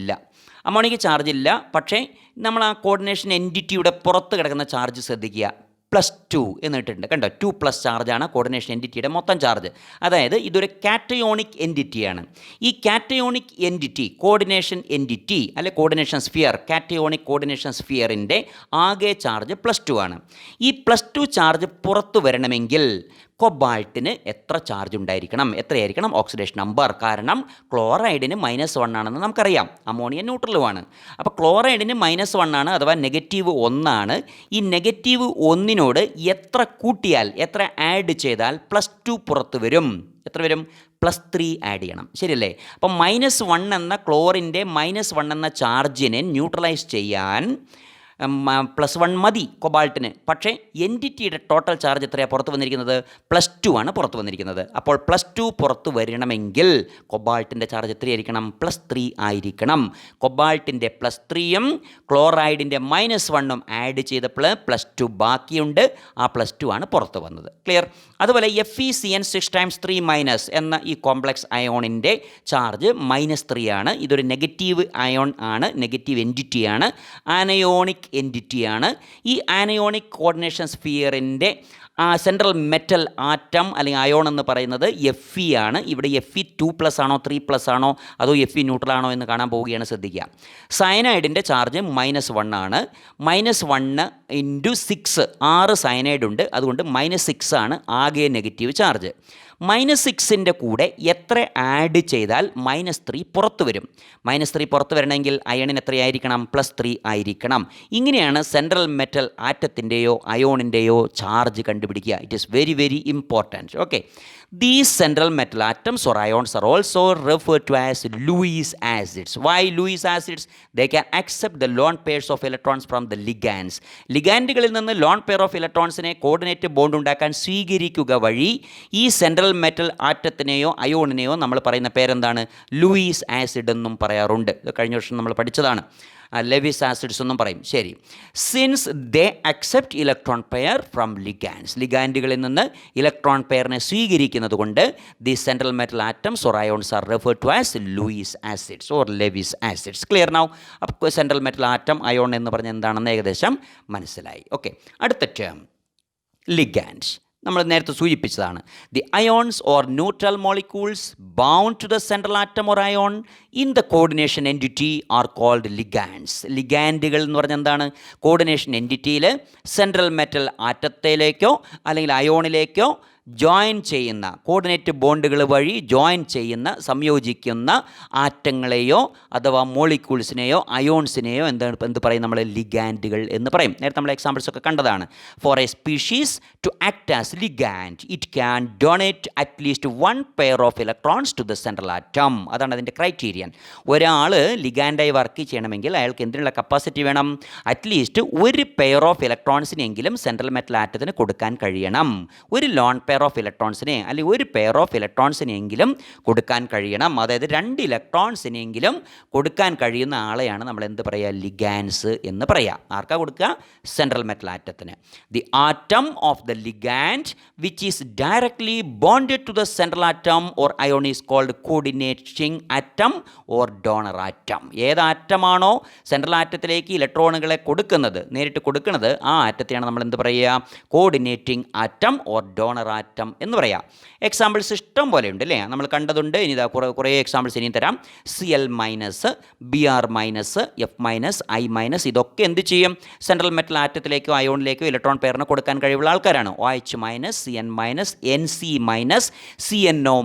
ഇല്ല. പക്ഷേ നമ്മൾ ആ കോർഡിനേഷൻ എൻറ്റിറ്റിയുടെ പുറത്ത് കിടക്കുന്ന ചാർജ് ശ്രദ്ധിക്കുക. +2 എന്നിട്ടുണ്ട്. കണ്ടോ? 2+ ചാർജാണ് കോർഡിനേഷൻ എൻറ്റിറ്റിയുടെ മൊത്തം ചാർജ്. അതായത് ഇതൊരു കാറ്റയോണിക് എൻറ്റിറ്റിയാണ്. ഈ കാറ്റയോണിക് എൻറ്റിറ്റി, കോർഡിനേഷൻ എൻറ്റിറ്റി അല്ലെ കോർഡിനേഷൻ സ്ഫിയർ, കാറ്റയോണിക് കോർഡിനേഷൻ സ്ഫിയറിൻ്റെ ആകെ ചാർജ് +2 ആണ്. ഈ +2 ചാർജ് പുറത്തു വരണമെങ്കിൽ കൊബാൾട്ടിന് എത്ര ചാർജ് ഉണ്ടായിരിക്കണം? എത്രയായിരിക്കണം ഓക്സിഡേഷൻ നമ്പർ? കാരണം ക്ലോറൈഡിന് -1 ആണെന്ന് നമുക്കറിയാം, അമോണിയ ന്യൂട്രലുമാണ്. അപ്പോൾ ക്ലോറൈഡിന് -1 ആണ്, അഥവാ -1 ആണ്. ഈ -1 എത്ര കൂട്ടിയാൽ, എത്ര ആഡ് ചെയ്താൽ +2 പുറത്ത് വരും? എത്ര വരും? +3 ആഡ് ചെയ്യണം. ശരിയല്ലേ? അപ്പം -1 എന്ന ക്ലോറിൻ്റെ -1 എന്ന ചാർജിനെ ന്യൂട്രലൈസ് ചെയ്യാൻ +1 മതി കൊബാൾട്ടിന്. പക്ഷേ എൻറ്റിറ്റിയുടെ ടോട്ടൽ ചാർജ് എത്രയാണ് പുറത്ത് വന്നിരിക്കുന്നത്? +2 ആണ് പുറത്ത് വന്നിരിക്കുന്നത്. അപ്പോൾ +2 പുറത്ത് വരണമെങ്കിൽ കൊബാൾട്ടിൻ്റെ ചാർജ് എത്രയായിരിക്കണം? +3 ആയിരിക്കണം. കൊബാൾട്ടിൻ്റെ +3ഉം ക്ലോറൈഡിൻ്റെ -1ഉം ആഡ് ചെയ്തപ്പോൾ +2 ബാക്കിയുണ്ട്. ആ +2 ആണ് പുറത്ത് വന്നത്. ക്ലിയർ? അതുപോലെ FeCN6 ടൈംസ് 3- എന്ന ഈ കോംപ്ലക്സ് അയോണിൻ്റെ ചാർജ് -3 ആണ്. ഇതൊരു നെഗറ്റീവ് അയോൺ ആണ്, നെഗറ്റീവ് എൻറ്റിറ്റിയാണ്, ആനയോണിക് എൻറ്റിറ്റിയാണ്. ഈ ആനയോണിക് കോർഡിനേഷൻ സ്ഫിയറിൻ്റെ സെൻട്രൽ മെറ്റൽ ആറ്റം അല്ലെങ്കിൽ അയോൺ എന്ന് പറയുന്നത് Fe ആണ്. ഇവിടെ Fe2+ ആണോ 3+ ആണോ അതോ Fe ന്യൂട്രൽ ആണോ എന്ന് കാണാൻ പോവുകയാണ്. ശ്രദ്ധിക്കുക. സയനൈഡിൻ്റെ ചാർജ് -1 ആണ്. -1 × 6 6 സയനൈഡ് ഉണ്ട്. അതുകൊണ്ട് -6 ആണ് ആകെ നെഗറ്റീവ് ചാർജ്. -6ൻ്റെ കൂടെ എത്ര ആഡ് ചെയ്താൽ -3 പുറത്ത് വരും? -3 പുറത്ത് വരണമെങ്കിൽ അയണിന് എത്രയായിരിക്കണം? +3 ആയിരിക്കണം. ഇങ്ങനെയാണ് സെൻട്രൽ മെറ്റൽ ആറ്റത്തിൻ്റെയോ അയോണിൻ്റെയോ ചാർജ് കണ്ടുപിടിക്കുക. It is very very important. Okay, these central metal atoms or ions are also referred to as Lewis acids. Why Lewis acids? They can accept the lone pairs of electrons from the ligands. ലിഗാൻഡുകളിൽ നിന്ന് ലോൺ പെയർ ഓഫ് ഇലക്ട്രോൺസിനെ കോർഡിനേറ്റ് ബോണ്ട് ഉണ്ടാക്കാൻ സ്വീകരിക്കുക വഴി ഈ സെൻട്രൽ മെറ്റൽ ആറ്റത്തിനെയോ അയോണിനെയോ നമ്മൾ പറയുന്ന പേരെന്താണ്? ലൂയിസ് ആസിഡ് എന്നും പറയാറുണ്ട്. ഇത് കഴിഞ്ഞ വർഷം നമ്മൾ പഠിച്ചതാണ്. ലെവിസ് ആസിഡ്സ് എന്നും പറയും. ശരി, since they accept electron pair from ligands, ലിഗാൻഡുകളിൽ നിന്ന് ഇലക്ട്രോൺ പെയറിനെ സ്വീകരിക്കുന്നത് കൊണ്ട് the central metal atoms or ions are referred to as Lewis acids or Lewis acids. Clear now? അപ്പോൾ സെൻട്രൽ മെറ്റൽ ആറ്റം, അയോൺ എന്ന് പറഞ്ഞാൽ എന്താണെന്ന് ഏകദേശം മനസ്സിലായി. ഓക്കെ, അടുത്ത ടേം ലിഗാൻഡ് നമ്മൾ നേരത്തെ സൂചിപ്പിച്ചതാണ്. The ions or neutral molecules bound to the central atom or ion in the coordination entity are called ligands. ലിഗാൻഡുകൾ എന്ന് പറഞ്ഞാൽ എന്താണ്? കോർഡിനേഷൻ എൻറ്റിറ്റിയിൽ സെൻട്രൽ മെറ്റൽ ആറ്റത്തിലേക്കോ അല്ലെങ്കിൽ അയോണിലേക്കോ ജോയിൻ ചെയ്യുന്ന, കോർഡിനേറ്റ് ബോണ്ടുകൾ വഴി ജോയിൻ ചെയ്യുന്ന, സംയോജിക്കുന്ന ആറ്റങ്ങളെയോ അഥവാ മോളിക്യൂൾസിനെയോ അയോൺസിനെയോ എന്ത് പറയും നമ്മൾ? ലിഗാൻഡുകൾ എന്ന് പറയും. നേരത്തെ നമ്മൾ എക്സാമ്പിൾസ് ഒക്കെ കണ്ടതാണ്. For a species to act as ligand it can donate at least 1 pair of electrons to the central atom. അതാണ് അതിൻ്റെ ക്രൈറ്റീരിയൻ. ഒരാൾ ലിഗാൻഡായി വർക്ക് ചെയ്യണമെങ്കിൽ അയാൾക്ക് എന്തിനുള്ള കപ്പാസിറ്റി വേണം? അറ്റ്ലീസ്റ്റ് 1 പെയർ ഓഫ് ഇലക്ട്രോൺസിനെങ്കിലും സെൻട്രൽ മെറ്റൽ ആറ്റത്തിന് കൊടുക്കാൻ കഴിയണം. ഒരു ലോൺ പെയർ ഓഫ് ഇലക്ട്രോൺസിനെ അല്ലെങ്കിൽ 1 പെയർ ഓഫ് ഇലക്ട്രോൺസിനെങ്കിലും കൊടുക്കാൻ കഴിയണം. അതായത് 2 ഇലക്ട്രോൺസിനെങ്കിലും കൊടുക്കാൻ കഴിയുന്ന ആളെയാണ് നമ്മൾ എന്ത് പറയുക? ലിഗാൻഡ്സ് എന്ന് പറയുക. ആർക്കാ കൊടുക്കുക? സെൻട്രൽ മെറ്റൽ ആറ്റത്തിന്. The atom of the ligand which is directly bonded to the central atom or ion is called coordinating atom or donor atom. ഏത് ആറ്റമാണോ സെൻട്രൽ ആറ്റത്തിലേക്ക് ഇലക്ട്രോണുകളെ കൊടുക്കുന്നത്, നേരിട്ട് കൊടുക്കുന്നത്, ആ ആറ്റത്തെയാണ് നമ്മൾ എന്ത് പറയുക? Coordinating atom or donor atom എന്ന് പറയാം. എക്സാമ്പിൾസ് ഇഷ്ടം പോലെ ഉണ്ട് അല്ലേ? നമ്മൾ കണ്ടതുണ്ട്. ഇനി ഇതാ കുറേ എക്സാമ്പിൾസ് ഇനിയും തരാം. Cl-, Br-, F-, I-, ഇതൊക്കെ എന്ത് ചെയ്യും? സെൻട്രൽ മെറ്റൽ ആറ്റത്തിലേക്കോ അയോണിലേക്കോ ഇലക്ട്രോൺ പെയറിന് കൊടുക്കാൻ കഴിവുള്ള ആൾക്കാരാണ്. OH-, Cn-, Nc-, CnO-,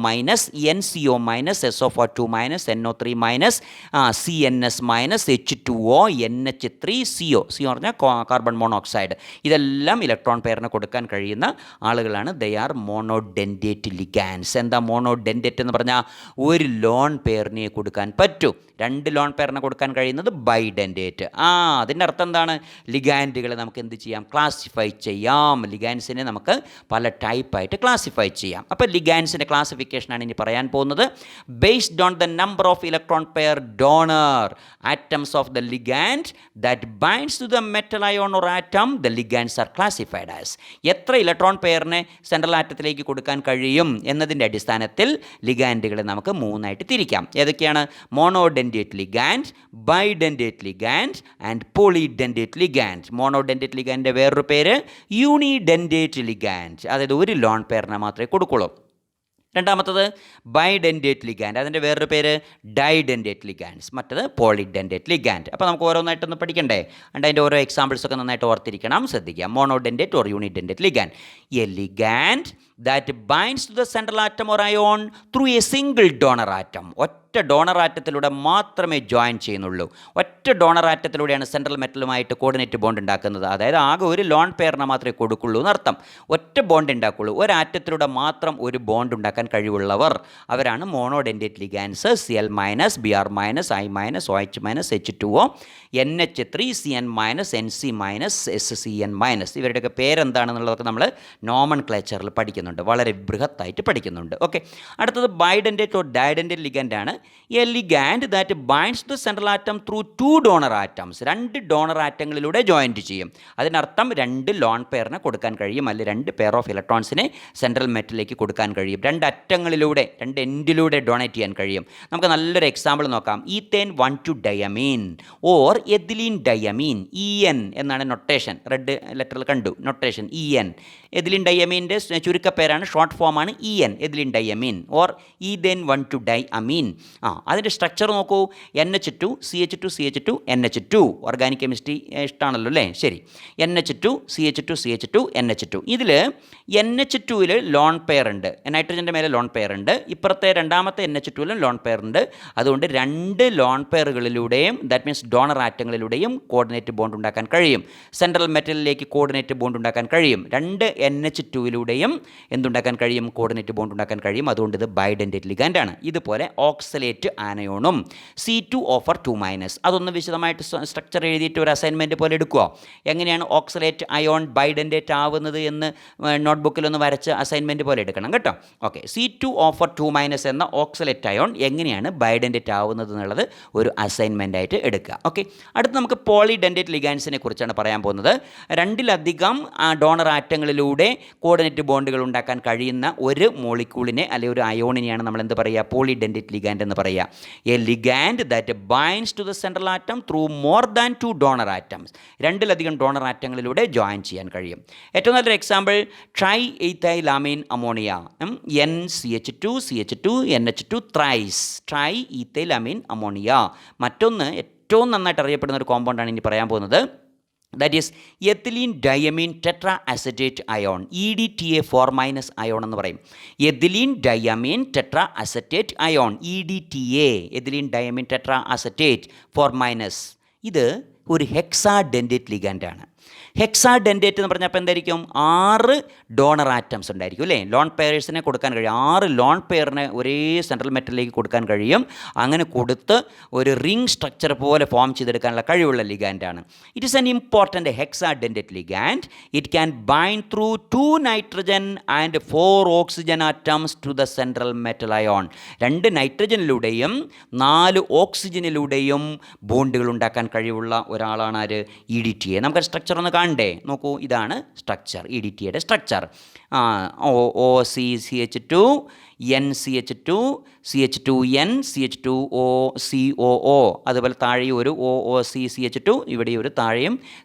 NCO-, SO4 NO3 CNS-, H2O, NH3CO, CO പറഞ്ഞാൽ കാർബൺ മോണോക്സൈഡ്. ഇതെല്ലാം ഇലക്ട്രോൺ പെയറിന് കൊടുക്കാൻ കഴിയുന്ന ആളുകളാണ്. They are monodentate ligands. എന്താ മോണോഡെൻഡേറ്റ് എന്ന് പറഞ്ഞാൽ? 1 ലോൺ പെയറിനെ കൊടുക്കാൻ പറ്റൂ. 2 ലോൺ പെയറിനെ കൊടുക്കാൻ കഴിയുന്നത് ബൈഡെൻഡേറ്റ്. അതിൻ്റെ അർത്ഥം എന്താണ്? ലിഗാൻഡുകളെ നമുക്ക് എന്ത് ചെയ്യാം? ക്ലാസിഫൈ ചെയ്യാം. ലിഗാൻഡ്സിനെ നമുക്ക് പല ടൈപ്പായിട്ട് ക്ലാസിഫൈ ചെയ്യാം. അപ്പോൾ ലിഗാൻഡ്സിൻ്റെ ക്ലാസിഫിക്കേഷനാണ് ഇനി പറയാൻ പോകുന്നത്. Based on the number of electron pair donor atoms of the ligand that binds to the metal ion or atom the ligands are classified as. എത്ര ഇലക്ട്രോൺ പെയറിനെ സെൻട്രൽ ആറ്റത്തിലേക്ക് കൊടുക്കാൻ കഴിയും എന്നതിൻ്റെ അടിസ്ഥാനത്തിൽ ലിഗാൻഡുകളെ നമുക്ക് 3 ആയിട്ട് തിരിക്കാം. ഏതൊക്കെയാണ്? മോണോഡെൻഡേറ്റ് ligand, bidentate ligand and പോളിഡെൻഡേറ്റ് ligand. മോണോഡെൻഡേറ്റ് ലിഗാൻഡിൻ്റെ വേറൊരു പേര് യൂണിഡെൻഡേറ്റ് ലിഗാൻഡ്. അതായത് 1 ലോൺ പെയറിനെ മാത്രമേ കൊടുക്കുള്ളൂ. രണ്ടാമത്തത് ബൈഡെൻഡേറ്റ് ലിഗാൻഡ്, അതിൻ്റെ വേറൊരു പേര് ഡൈഡെൻഡേറ്റ് ലിഗാൻഡ്സ്. മറ്റത് പോളിഡെൻഡേറ്റ് ലിഗാൻഡ്. അപ്പോൾ നമുക്ക് ഓരോന്നായിട്ടൊന്ന് പഠിക്കണ്ടേ? and അതിൻ്റെ ഓരോ എക്സാമ്പിൾസൊക്കെ നന്നായിട്ട് ഓർത്തിരിക്കണം, ശ്രദ്ധിക്കുക. Monodentate or unidentate ligand. A ligand that binds to the central atom or ion through a single donor atom. ഒറ്റ ഡോണർ ആറ്റത്തിലൂടെ മാത്രമേ ജോയിൻ ചെയ്യുന്നുള്ളൂ. ഒറ്റ ഡോണർ ആറ്റത്തിലൂടെയാണ് സെൻട്രൽ മെറ്റലുമായിട്ട് കോർഡിനേറ്റ് ബോണ്ട് ഉണ്ടാക്കുന്നത്. അതായത് ആകെ 1 ലോൺ പെയറിനെ മാത്രമേ കൊടുക്കുള്ളൂ എന്നർത്ഥം. ഒറ്റ ബോണ്ട് ഉണ്ടാക്കുള്ളൂ. ഒരു ആറ്റത്തിലൂടെ മാത്രം ഒരു ബോണ്ട് ഉണ്ടാക്കാൻ കഴിവുള്ളവർ അവരാണ് മോണോഡെൻഡേറ്റ് ലിഗാൻഡ്സ്. Cl-, Br-, I-, OH-, H2O, NH3, Cn-, Nc-, SCn-. ഇവരുടെയൊക്കെ പേരെന്താണെന്നുള്ളതൊക്കെ നമ്മൾ നോമൺ ക്ലേച്ചറിൽ പഠിക്കുന്നുണ്ട്, വളരെ ബൃഹത്തായിട്ട് പഠിക്കുന്നുണ്ട്. ഓക്കെ, അടുത്തത് ബൈഡെൻഡേറ്റ് ഓർ ഡൈഡെൻഡേറ്റ് ലിഗാൻഡ് ആണ്. A ligand that binds the central atom through 2 donor atoms. 2 donor ആറ്റങ്ങളിലൂടെ ജോയിൻറ്റ് ചെയ്യും. അതിനർത്ഥം 2 ലോൺ പെയറിനെ കൊടുക്കാൻ കഴിയും, അല്ലെങ്കിൽ 2 പെയർ ഓഫ് ഇലക്ട്രോൺസിനെ സെൻട്രൽ മെറ്റലിലേക്ക് കൊടുക്കാൻ കഴിയും. 2 അറ്റങ്ങളിലൂടെ, 2 എൻഡിലൂടെ ഡൊണേറ്റ് ചെയ്യാൻ കഴിയും. നമുക്ക് നല്ലൊരു എക്സാമ്പിൾ നോക്കാം. ഈത്തേൻ 1,2-ഡയമീൻ ഓർ എഥിലീൻ ഡയമീൻ. EN എന്നാണ് നൊട്ടേഷൻ. റെഡ് ലെറ്ററിൽ കണ്ടു നൊട്ടേഷൻ EN. എഥിലീൻ ഡയമീൻ്റെ ചുരുക്കപ്പേരാണ്, ഷോർട്ട് ഫോമാണ് EN, ethylene diamine or ethane 1,2-ഡയമീൻ. അതിൻ്റെ സ്ട്രക്ചർ നോക്കൂ. NH2 CH2 CH2 NH2. Organic chemistry ഇഷ്ടമാണല്ലോ അല്ലേ? ശരി. NH2 CH2 CH2 NH2. ഇതിൽ NH2-ൽ ലോൺ പെയർ ഉണ്ട്, നൈട്രജൻ്റെ മേലെ ലോൺ പെയർ ഉണ്ട്. ഇപ്പുറത്തെ രണ്ടാമത്തെ NH2-ലും ലോൺ പെയർ ഉണ്ട്. അതുകൊണ്ട് 2 ലോൺ പെയറുകളിലൂടെയും, ദാറ്റ് മീൻസ് ഡോണർ ആറ്റങ്ങളിലൂടെയും കോർഡിനേറ്റ് ബോണ്ട് ഉണ്ടാക്കാൻ കഴിയും. സെൻട്രൽ മെറ്റലിലേക്ക് കോർഡിനേറ്റ് ബോണ്ട് ഉണ്ടാക്കാൻ കഴിയും. 2 NH2-ലൂടെയും എന്തുണ്ടാക്കാൻ കഴിയും? കോർഡിനേറ്റ് ബോണ്ട് ഉണ്ടാക്കാൻ കഴിയും. അതുകൊണ്ട് ഇത് ബൈഡെൻഡേറ്റ് ലിഗാൻഡ് ആണ്. ഇതുപോലെ ഓക്സലേറ്റ് ഓക്സലേറ്റ് ആനയോണും. C2O4 അതൊന്ന് വിശദമായിട്ട് സ്ട്രക്ചർ എഴുതിയിട്ട് ഒരു അസൈൻമെൻറ്റ് പോലെ എടുക്കുക. എങ്ങനെയാണ് ഓക്സലേറ്റ് അയോൺ ബൈഡൻറ്റേറ്റ് ആവുന്നത് എന്ന് നോട്ട്ബുക്കിലൊന്ന് വരച്ച് അസൈൻമെൻറ്റ് പോലെ എടുക്കണം കേട്ടോ. ഓക്കെ, C2O4 എന്ന ഓക്സലേറ്റ് അയോൺ എങ്ങനെയാണ് ബൈഡൻറ്റേറ്റ് ആവുന്നത് എന്നുള്ളത് ഒരു അസൈൻമെൻ്റ് ആയിട്ട് എടുക്കുക. ഓക്കെ, അടുത്ത് നമുക്ക് പോളിഡെൻറ്റേറ്റ് ലിഗാൻസിനെ കുറിച്ചാണ് പറയാൻ പോകുന്നത്. രണ്ടിലധികം ഡോണർ ആറ്റങ്ങളിലൂടെ കോർഡിനേറ്റ് ബോണ്ടുകൾ ഉണ്ടാക്കാൻ കഴിയുന്ന ഒരു മോളിക്യൂളിനെ അല്ലെങ്കിൽ ഒരു അയോണിനെയാണ് നമ്മൾ എന്ത് പറയുക, പോളിഡെൻറ്റേറ്റ് ലിഗാൻഡ് എന്ന് പറയുക. A ligand that binds to the central atom through more than 2 donor atoms. രണ്ടിലധികം ഡോണർ ആറ്റങ്ങളിലൂടെ ജോയിൻ ചെയ്യാൻ കഴിയും. ഏറ്റവും നല്ലൊരു example triethylamine ammonia, NCH2CH2 NH2 thrice, triethylamine ammonia. മറ്റൊന്ന് ഏറ്റവും നന്നായിട്ട് അറിയപ്പെടുന്ന ഒരു കോമ്പൗണ്ടാണ് ഇനി പറയാൻ പോകുന്നത്. That is ethylene diamine tetraacetate ion, EDTA4- ion എന്ന് പറയും. Ethylene diamine tetraacetate ion, EDTA, ethylene diamine tetraacetate 4-. ഇത് ഒരു ഹെക്സാഡെൻറ്റേറ്റ് ലിഗാൻഡാണ്. ഹെക്സാഡെൻറ്റേറ്റ് എന്ന് പറഞ്ഞപ്പോൾ എന്തായിരിക്കും, 6 ഡോണർ ആറ്റംസ് ഉണ്ടായിരിക്കും അല്ലേ. ലോൺ പെയർസിനെ കൊടുക്കാൻ കഴിയും, 6 ലോൺ പെയറിനെ ഒരേ സെൻട്രൽ മെറ്റലിലേക്ക് കൊടുക്കാൻ കഴിയും. അങ്ങനെ കൊടുത്ത് ഒരു റിംഗ് സ്ട്രക്ചർ പോലെ ഫോം ചെയ്തെടുക്കാനുള്ള കഴിവുള്ള ലിഗാൻഡാണ്. It is an important hexadentate ligand. It can bind through 2 nitrogen and 4 oxygen atoms to the central metal ion. 2 നൈട്രജനിലൂടെയും 4 ഓക്സിജനിലൂടെയും ബോണ്ടുകൾ ഉണ്ടാക്കാൻ കഴിവുള്ള ഒരാളാണ് ആര്, EDTA. നമുക്ക് സ്ട്രക്ചർ ഒന്ന് കാണണ്ടേ, നോക്കൂ, ഇതാണ് structure, EDTയുടെ structure. OCCH2 NCH2 CH2N CH2O COO, അതുപോലെ താഴെ ഒരു OOCCH2, ഇവിടെ ഒരു താഴെയും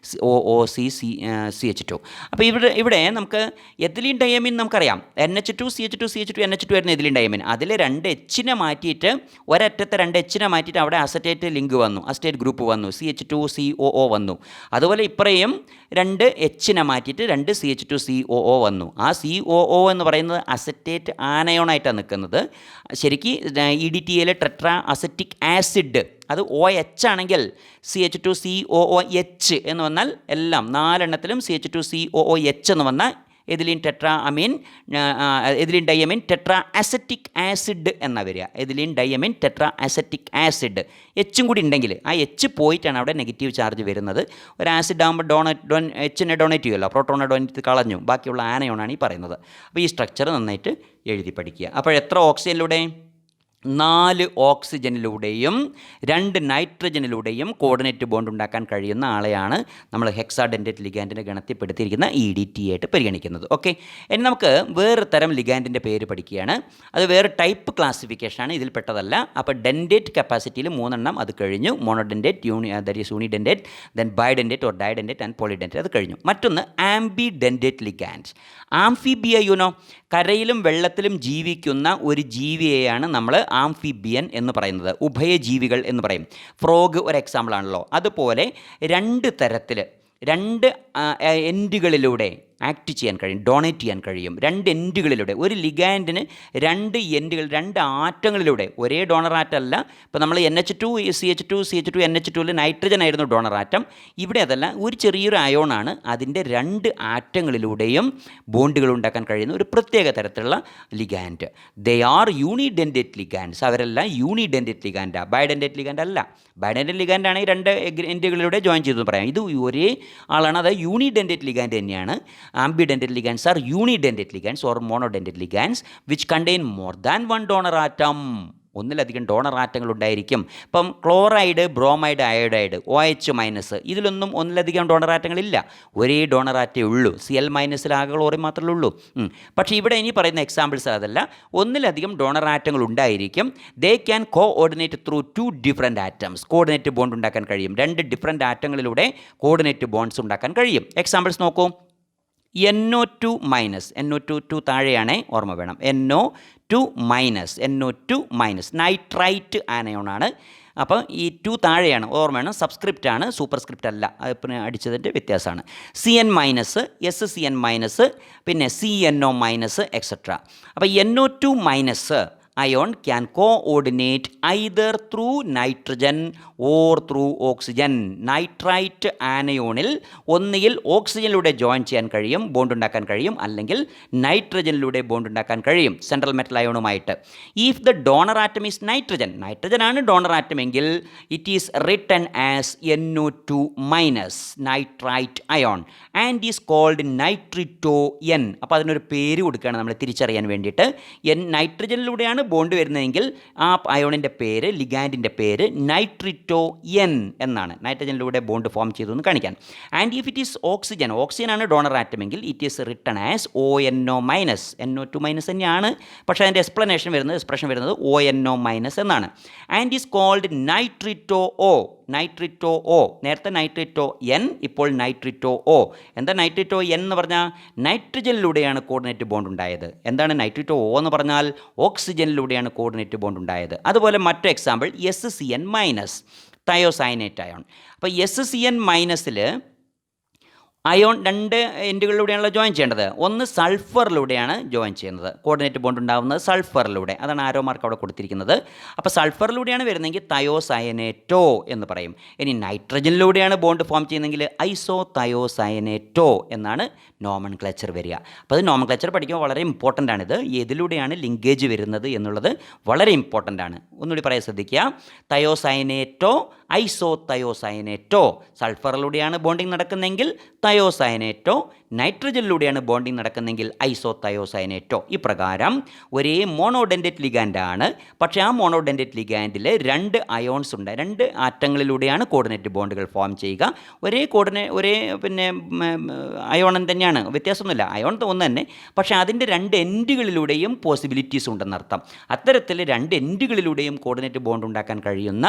OOCCH2. അപ്പോൾ ഇവിടെ നമുക്ക് എത്തിലീൻ ഡയമീൻ നമുക്കറിയാം, NH2CH2CH2 NH2 ആയിരുന്നു എത്തിലീൻ ഡയമീൻ. അതിൽ 2 Hനെ മാറ്റിയിട്ട് ഒരറ്റത്തെ 2 Hനെ മാറ്റിയിട്ട് അവിടെ അസറ്റേറ്റ് ലിങ്ക് വന്നു, അസറ്റേറ്റ് ഗ്രൂപ്പ് വന്നു, CH2COO വന്നു. അതുപോലെ ഇപ്പറയും 2 Hനെ മാറ്റിയിട്ട് 2 CH2COO വന്നു. ആ COO എന്ന് പറയുന്നത് അസറ്റേറ്റ് ആനയോണായിട്ടാണ് നിൽക്കുന്നത്. ശരിക്കും EDTAയിലെ ടെട്രാ അസറ്റിക് ആസിഡ് അത് OH ആണെങ്കിൽ CH2COOH എന്ന് വന്നാൽ എല്ലാം 4 എണ്ണത്തിലും CH2COOH എന്ന് വന്നാൽ ethylene diamine tetraacetic acid എന്നാ വരിക. Ethylene diamine tetraacetic acid എച്ചും കൂടി ഉണ്ടെങ്കിൽ ആ എച്ച് പോയിട്ടാണ് അവിടെ നെഗറ്റീവ് ചാർജ് വരുന്നത്. ഒരു ആസിഡ് ആകുമ്പോൾ എച്ചിനെ ഡൊണേറ്റ് ചെയ്യുമല്ലോ, പ്രോട്ടോണെ ഡൊണേറ്റ് കളഞ്ഞു, ബാക്കിയുള്ള ആനയോണാണ് ഈ പറയുന്നത്. അപ്പോൾ ഈ സ്ട്രക്ചർ നന്നായിട്ട് എഴുതി പഠിക്കുക. അപ്പോൾ എത്ര ഓക്സിജനിലൂടെ, 4 ഓക്സിജനിലൂടെയും 2 നൈട്രജനിലൂടെയും കോർഡിനേറ്റ് ബോണ്ട് ഉണ്ടാക്കാൻ കഴിയുന്ന ആളെയാണ് നമ്മൾ ഹെക്സാഡെൻറ്റേറ്റ് ലിഗാൻഡിൻ്റെ ഗണത്തിൽപ്പെടുത്തിയിരിക്കുന്ന EDTA ആയിട്ട് പരിഗണിക്കുന്നത്. ഓക്കെ, ഇനി നമുക്ക് വേറെ തരം ലിഗാൻഡിൻ്റെ പേര് പഠിക്കുകയാണ്. അത് വേറെ ടൈപ്പ് ക്ലാസിഫിക്കേഷനാണ്, ഇതിൽപ്പെട്ടതല്ല. അപ്പോൾ ഡെൻറ്റേറ്റ് കപ്പാസിറ്റിയിൽ 3 എണ്ണം അത് കഴിഞ്ഞു. മോണോഡെൻറ്റേറ്റ്, യൂണിഡെൻറ്റേറ്റ്, ദെൻ ബൈഡെൻറ്റേറ്റ് ഓർ ഡൈഡെൻറ്റേറ്റ് ആൻഡ് പോളിഡെൻറ്റേറ്റ് അത് കഴിഞ്ഞു. മറ്റൊന്ന് ആംബിഡെൻറ്റേറ്റ് ലിഗാൻഡ്. ആംഫിബിയ കരയിലും വെള്ളത്തിലും ജീവിക്കുന്ന ഒരു ജീവിയെയാണ് നമ്മൾ ആംഫിബിയൻ എന്ന് പറയുന്നത്, ഉഭയജീവികൾ എന്ന് പറയും. ഫ്രോഗ് ഒരു എക്സാമ്പിളാണല്ലോ. അതുപോലെ 2 തരത്തിൽ 2 എൻഡുകളിലൂടെ ആക്ട് ചെയ്യാൻ കഴിയും, ഡൊണേറ്റ് ചെയ്യാൻ കഴിയും. 2 എൻഡുകളിലൂടെ ഒരു ലിഗാൻഡിന് 2 എൻഡുകൾ, 2 ആറ്റങ്ങളിലൂടെ, ഒരേ ഡോണർ ആറ്റം അല്ല. ഇപ്പോൾ നമ്മൾ NH2CH2 NH2ൽ നൈട്രജൻ ആയിരുന്നു ഡോണർ ആറ്റം. ഇവിടെ അതല്ല, ഒരു ചെറിയൊരു അയോണാണ്, അതിൻ്റെ 2 ആറ്റങ്ങളിലൂടെയും ബോണ്ടുകൾ ഉണ്ടാക്കാൻ കഴിയുന്ന ഒരു പ്രത്യേക തരത്തിലുള്ള ലിഗാൻഡ്. They are യൂണിഡെൻറ്റേറ്റ് ലിഗാൻഡ്സ്. അവരെല്ലാം യൂണിഡെൻറ്റേറ്റ് ലിഗാൻഡാണ്, ബൈഡെൻറ്റേറ്റ് ലിഗാൻഡ് അല്ല. ബൈഡെൻറ്റേറ്റ് ലിഗാൻഡ് ആണെങ്കിൽ 2 എൻഡുകളിലൂടെ ജോയിൻ ചെയ്തു പറയാം. ഇത് ഒരേ ആളാണ്, അത് യൂണിഡെൻറ്റേറ്റ് ലിഗാൻഡ് തന്നെയാണ്. Ambidentate ligands are unidentate ligands or monodentate ligands which contain more than 1 donor atom. ഒന്നിലധികം ഡോണർ ആറ്റങ്ങൾ ഉണ്ടായിരിക്കും. ഇപ്പം ക്ലോറൈഡ്, ബ്രോമൈഡ്, അയോഡൈഡ്, OH- ഇതിലൊന്നും ഒന്നിലധികം ഡോണർ ആറ്റങ്ങളില്ല, ഒരേ ഡോണർ ആറ്റേ ഉള്ളൂ. Cl- ആകെ ക്ലോറിൻ മാത്രമേ ഉള്ളൂ. പക്ഷേ ഇവിടെ ഇനി പറയുന്ന എക്സാമ്പിൾസ് അതല്ല, ഒന്നിലധികം ഡോണർ ആറ്റങ്ങൾ ഉണ്ടായിരിക്കും. They can coordinate through 2 different atoms. Coordinate bond ഉണ്ടാക്കാൻ കഴിയും, 2 ഡിഫറെൻറ്റ് ആറ്റങ്ങളിലൂടെ കോർഡിനേറ്റ് ബോണ്ട്സ് ഉണ്ടാക്കാൻ കഴിയും. എക്സാമ്പിൾസ് നോക്കൂ. NO2- താഴെയാണേ, ഓർമ്മ വേണം. NO2- nitrite ആനയോണാണ്. അപ്പോൾ ഈ 2 താഴെയാണ്, ഓർമ്മ വേണം. സബ്സ്ക്രിപ്റ്റ് ആണ്, സൂപ്പർ സ്ക്രിപ്റ്റ് അല്ല. പിന്നെ അടിച്ചതിൻ്റെ വ്യത്യാസമാണ്. CN-, SCN-, പിന്നെ CNO-, എക്സെട്ര. അപ്പോൾ NO2- ion can coordinate either through nitrogen or through oxygen. Nitrite ആനയോണിൽ ഒന്നുകിൽ ഓക്സിജനിലൂടെ ജോയിൻ ചെയ്യാൻ കഴിയും, ബോണ്ട് ഉണ്ടാക്കാൻ കഴിയും, അല്ലെങ്കിൽ നൈട്രജനിലൂടെ ബോണ്ട് ഉണ്ടാക്കാൻ കഴിയും സെൻട്രൽ മെറ്റൽ അയോണുമായിട്ട്. If the donor atom is nitrogen, നൈട്രജനാണ് ഡോണർ ആറ്റം എങ്കിൽ it is written as NO2 minus nitrite ion and is called nitrito N. അപ്പോൾ അതിനൊരു പേര് കൊടുക്കുകയാണ് നമ്മൾ തിരിച്ചറിയാൻ വേണ്ടിയിട്ട്. നൈട്രജനിലൂടെയാണ് ബോണ്ട് വരുന്നതെങ്കിൽ ആ അയോണിൻ്റെ പേര്, ലിഗാൻഡിൻ്റെ പേര് നൈട്രിറ്റോ എൻ എന്നാണ്. നൈട്രജനിലൂടെ ബോണ്ട് ഫോം ചെയ്തു എന്ന് കാണിക്കാൻ. And if it is oxygen, ഓക്സിജനാണ് ഡോണർ ആറ്റമെങ്കിൽ it is written as ONO minus. NO2 minus തന്നെയാണ്, പക്ഷേ അതിൻ്റെ എക്സ്പ്ലനേഷൻ വരുന്നത്, എക്സ്പ്രഷൻ വരുന്നത് ONO മൈനസ് എന്നാണ്. And is called nitrito O. Nitrito O, നേരത്തെ നൈട്രിറ്റോ എൻ, ഇപ്പോൾ നൈട്രിറ്റോ ഓ. എന്താ നൈട്രിറ്റോ എൻ എന്ന് പറഞ്ഞാൽ നൈട്രജനിലൂടെയാണ് കോർഡിനേറ്റ് ബോണ്ട് ഉണ്ടായത്. എന്താണ് നൈട്രിറ്റോ ഓ എന്ന് പറഞ്ഞാൽ ഓക്സിജനിലൂടെയാണ് കോർഡിനേറ്റ് ബോണ്ട് ഉണ്ടായത്. അതുപോലെ മറ്റു example SCN minus, thiocyanate ion. അപ്പോൾ SCN മൈനസിൽ അയോൺ രണ്ട് എൻഡുകളിലൂടെയാണല്ലോ ജോയിൻ ചെയ്യേണ്ടത്. ഒന്ന് സൾഫറിലൂടെയാണ് ജോയിൻ ചെയ്യുന്നത്, കോർഡിനേറ്റ് ബോണ്ട് ഉണ്ടാകുന്നത് സൾഫറിലൂടെ. അതാണ് ആരോ മാർക്ക് അവിടെ കൊടുത്തിരിക്കുന്നത്. അപ്പോൾ സൾഫറിലൂടെയാണ് വരുന്നതെങ്കിൽ തയോസയനേറ്റോ എന്ന് പറയും. ഇനി നൈട്രജനിലൂടെയാണ് ബോണ്ട് ഫോം ചെയ്യുന്നതെങ്കിൽ ഐസോ തയോസയനേറ്റോ എന്നാണ് നോമൻക്ലേച്ചർ വരിക. അപ്പോൾ അത് നോമൻക്ലേച്ചർ പഠിക്കുമ്പോൾ വളരെ ഇമ്പോർട്ടൻ്റ് ആണിത്. ഏതിലൂടെയാണ് ലിങ്കേജ് വരുന്നത് എന്നുള്ളത് വളരെ ഇമ്പോർട്ടൻ്റ് ആണ്. ഒന്നുകൂടി പറയാൻ ശ്രദ്ധിക്കുക. തയോസയനേറ്റോ, ഐസോ തയോസയനേറ്റോ. സൾഫറിലൂടെയാണ് ബോണ്ടിങ് നടക്കുന്നതെങ്കിൽ തയോസയനേറ്റോ, നൈട്രജനിലൂടെയാണ് ബോണ്ടിങ് നടക്കുന്നതെങ്കിൽ ഐസോ തയോസയനേറ്റോ. ഇപ്രകാരം ഒരേ മോണോഡെൻഡേറ്റ് ലിഗാൻഡാണ്, പക്ഷേ ആ മോണോഡെൻഡേറ്റ് ലിഗാൻഡിൽ രണ്ട് അയോൺസ് ഉണ്ട്. രണ്ട് ആറ്റങ്ങളിലൂടെയാണ് കോർഡിനേറ്റ് ബോണ്ടുകൾ ഫോം ചെയ്യുക. ഒരേ അയോൺ തന്നെയാണ്, വ്യത്യാസമൊന്നുമില്ല. അയോൺ ഒന്ന് തന്നെ, പക്ഷേ അതിൻ്റെ രണ്ട് എൻഡുകളിലൂടെയും പോസിബിലിറ്റീസ് ഉണ്ടെന്നർത്ഥം. അത്തരത്തിൽ രണ്ട് എൻഡുകളിലൂടെയും കോർഡിനേറ്റ് ബോണ്ട് ഉണ്ടാക്കാൻ കഴിയുന്ന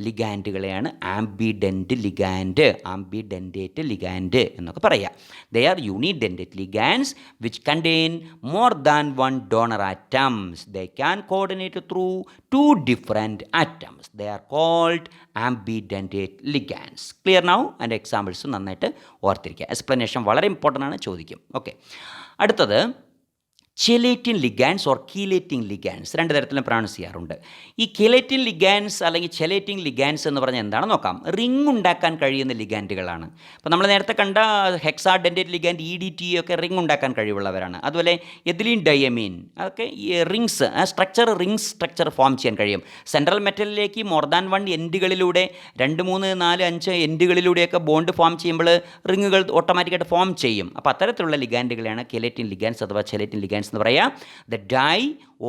ലിഗാൻഡുകളെയാണ് ആംബിഡെൻറ്റ് ലിഗാൻഡ്, ആംബിഡെൻഡേറ്റ് ലിഗാൻഡ് എന്നൊക്കെ പറയാം. They are unidentate ligands which contain more than one donor atoms. They can coordinate through two different atoms. They are called ambidentate ligands. Clear now? And examples നന്നായിട്ട് ഓർത്തിരിക്കുക. എക്സ്പ്ലനേഷൻ വളരെ ഇമ്പോർട്ടൻ്റ് ആണ്, ചോദിക്കും. ഓക്കെ, അടുത്തത് ചെലേറ്റിൻ ലിഗാൻസ് ഓർ കീലേറ്റിംഗ് ലിഗാൻസ്. രണ്ട് തരത്തിലും പ്രൊനൗൺസ് ചെയ്യാറുണ്ട്. ഈ കീലേറ്റിൻ ലിഗാൻസ് അല്ലെങ്കിൽ ചെലേറ്റിംഗ് ലിഗാൻസ് എന്ന് പറഞ്ഞാൽ എന്താണെന്ന് നോക്കാം. റിംഗ് ഉണ്ടാക്കാൻ കഴിയുന്ന ലിഗാൻഡുകളാണ്. അപ്പോൾ നമ്മൾ നേരത്തെ കണ്ട ഹെക്സാഡെൻഡേറ്റ് ലിഗാൻഡ്, EDT ഒക്കെ റിംഗ് ഉണ്ടാക്കാൻ കഴിവുള്ളവരാണ്. അതുപോലെ എഥിലീൻ ഡയമീൻ, അതൊക്കെ ഈ റിങ്സ്, ആ സ്ട്രക്ചർ, റിംഗ് സ്ട്രക്ചർ ഫോം ചെയ്യാൻ കഴിയും. സെൻട്രൽ മെറ്റലിലേക്ക് മോർ ദാൻ വൺ എൻഡുകളിലൂടെ 2, 3, 4, 5 എൻഡുകളിലൂടെയൊക്കെ ബോണ്ട് ഫോം ചെയ്യുമ്പോൾ റിങ്ങുകൾ ഓട്ടോമാറ്റിക്കായിട്ട് ഫോം ചെയ്യും. അപ്പോൾ അത്തരത്തിലുള്ള ലിഗാൻഡുകളെയാണ് കീലേറ്റിൻ ലിഗാൻസ് അഥവാ ചെലേറ്റിൻ ലിഗാൻസ് എന്ന് പറയാം. The di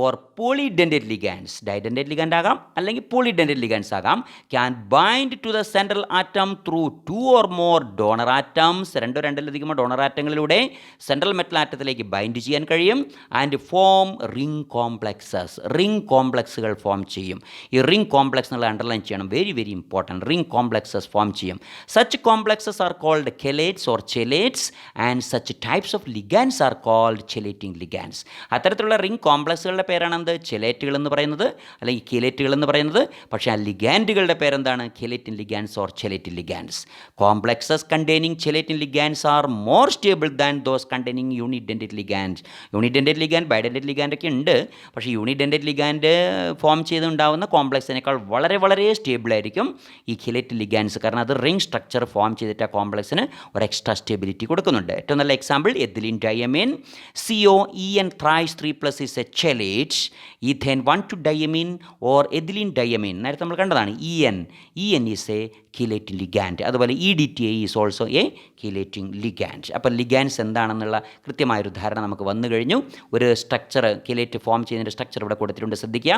or polydentate ligands, didentate ligand ആകാം അല്ലെങ്കിൽ പോളിഡെൻഡേറ്റ് ലിഗാൻസ് ആകാം, can bind to the central atom through 2 or more donor atoms. 2 or 2-ലധികമോ ഡോണർ ആറ്റങ്ങളിലൂടെ സെൻട്രൽ മെറ്റൽ ആറ്റത്തിലേക്ക് ബൈൻഡ് ചെയ്യാൻ കഴിയും. And form ring complexes, ring കോംപ്ലക്സുകൾ ഫോം ചെയ്യും. ഈ റിംഗ് കോംപ്ലക്സ് എന്നുള്ള അണ്ടർലൈൻ ചെയ്യണം, very very important. Ring complexes form ചെയ്യും. Such complexes are called chelates or chelates and such types of ligands are called chelating ligands. അത്തരത്തിലുള്ള റിംഗ് കോംപ്ലക്സുകളുടെ പേരാണ് എന്ത്? ചെലേറ്റുകൾ എന്ന് പറയുന്നത്, അല്ലെങ്കിൽ കെലേറ്റുകൾ എന്ന് പറയുന്നത്. പക്ഷേ ആ ലിഗാൻഡുകളുടെ പേരെന്താണ്? Chelating ligands or chelating ligands. Complexes containing chelating ligands are more stable than those containing unidentate ligand. Unidentate ligand, bidentate ligand ഒക്കെ ഉണ്ട്. പക്ഷേ യൂണിഡെൻഡേറ്റ് ലിഗാൻഡ് ഫോം ചെയ്തുണ്ടാവുന്ന കോംപ്ലക്സിനേക്കാൾ വളരെ വളരെ സ്റ്റേബിൾ ആയിരിക്കും ഈ കെലേറ്റിൻ ലിഗാൻസ്. കാരണം അത് റിംഗ് സ്ട്രക്ചർ ഫോം ചെയ്തിട്ട് ആ കോംപ്ലക്സിന് ഒരു എക്സ്ട്രാ സ്റ്റെബിലിറ്റി കൊടുക്കുന്നുണ്ട്. ഏറ്റവും നല്ല example ethylene diamine. COEN thrice 3+ is a chelate. Ethane 1,2-diamine or ethylene diamine, നേരത്തെ നമ്മൾ കണ്ടതാണ്. EN is a chelating ligand. അതുപോലെ EDTA is also a chelating ligand. അപ്പോൾ ലിഗാൻസ് എന്താണെന്നുള്ള കൃത്യമായൊരു ധാരണ നമുക്ക് വന്നു കഴിഞ്ഞു. ഒരു സ്ട്രക്ചർ, കെലേറ്റ് ഫോം ചെയ്യുന്നതിൻ്റെ സ്ട്രക്ചർ ഇവിടെ കൊടുത്തിട്ടുണ്ട്, ശ്രദ്ധിക്കുക.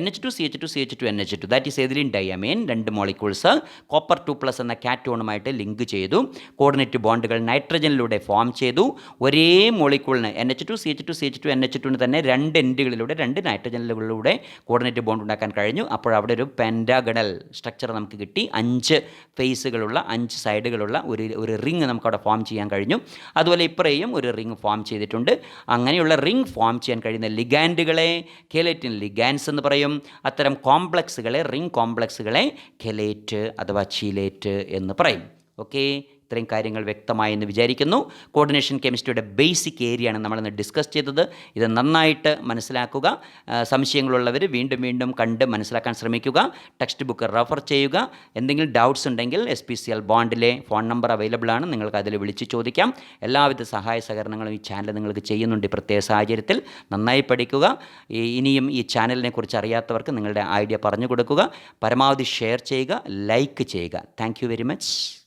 NH2CH2CH2NH2, that is ethylene diamine. 2 molecules copper 2+ എന്ന കാറ്റോണുമായിട്ട് ലിങ്ക് ചെയ്തു. കോർഡിനേറ്റ് ബോണ്ടുകൾ നൈട്രജനിലൂടെ ഫോം ചെയ്തു. ഒരേ മോളിക്യൂളിന് NH2CH2CH2NH2 തന്നെ 2 എൻഡുകളിലൂടെ, 2 നൈട്രജനുകളിലൂടെ കോർഡിനേറ്റ് ബോണ്ട് ഉണ്ടാക്കാൻ കഴിഞ്ഞു. അപ്പോൾ അവിടെ ഒരു പെൻറ്റാഗണൽ സ്ട്രക്ചർ നമുക്ക് കിട്ടി. 5 ഫേസുകളുള്ള, 5 സൈഡുകളുള്ള ഒരു റിംഗ് നമുക്കവിടെ ഫോം ചെയ്യാൻ കഴിഞ്ഞു. അതുപോലെ ഇപ്പറേയും ഒരു റിംഗ് ഫോം ചെയ്തിട്ടുണ്ട്. അങ്ങനെയുള്ള റിംഗ് ഫോം ചെയ്യാൻ കഴിയുന്ന ലിഗാൻഡുകളെ കെലേറ്റിൻ ലിഗാൻസ് എന്ന് പറയും. അത്തരം കോംപ്ലക്സുകളെ, റിംഗ് കോംപ്ലക്സുകളെ കെലേറ്റ് അഥവാ ചീലേറ്റ് എന്ന് പറയും. ഓക്കെ, ഇത്രയും കാര്യങ്ങൾ വ്യക്തമായി എന്ന് വിചാരിക്കുന്നു. കോർഡിനേഷൻ കെമിസ്ട്രിയുടെ ബേസിക് ഏരിയയാണ് നമ്മളിന്ന് ഡിസ്കസ് ചെയ്തത്. ഇത് നന്നായിട്ട് മനസ്സിലാക്കുക. സംശയങ്ങളുള്ളവർ വീണ്ടും വീണ്ടും കണ്ട് മനസ്സിലാക്കാൻ ശ്രമിക്കുക. ടെക്സ്റ്റ് ബുക്ക് റെഫർ ചെയ്യുക. എന്തെങ്കിലും ഡൗട്ട്സ് ഉണ്ടെങ്കിൽ SPCL ബോണ്ടിലെ ഫോൺ നമ്പർ അവൈലബിൾ ആണ്, നിങ്ങൾക്ക് അതിൽ വിളിച്ച് ചോദിക്കാം. എല്ലാവിധ സഹായ സഹകരണങ്ങളും ഈ ചാനൽ നിങ്ങൾക്ക് ചെയ്യുന്നുണ്ട്. ഈ പ്രത്യേക സാഹചര്യത്തിൽ നന്നായി പഠിക്കുക. ഇനിയും ഈ ചാനലിനെ കുറിച്ച് അറിയാത്തവർക്ക് നിങ്ങളുടെ ഐഡിയ പറഞ്ഞു കൊടുക്കുക. പരമാവധി ഷെയർ ചെയ്യുക, ലൈക്ക് ചെയ്യുക. Thank you very much.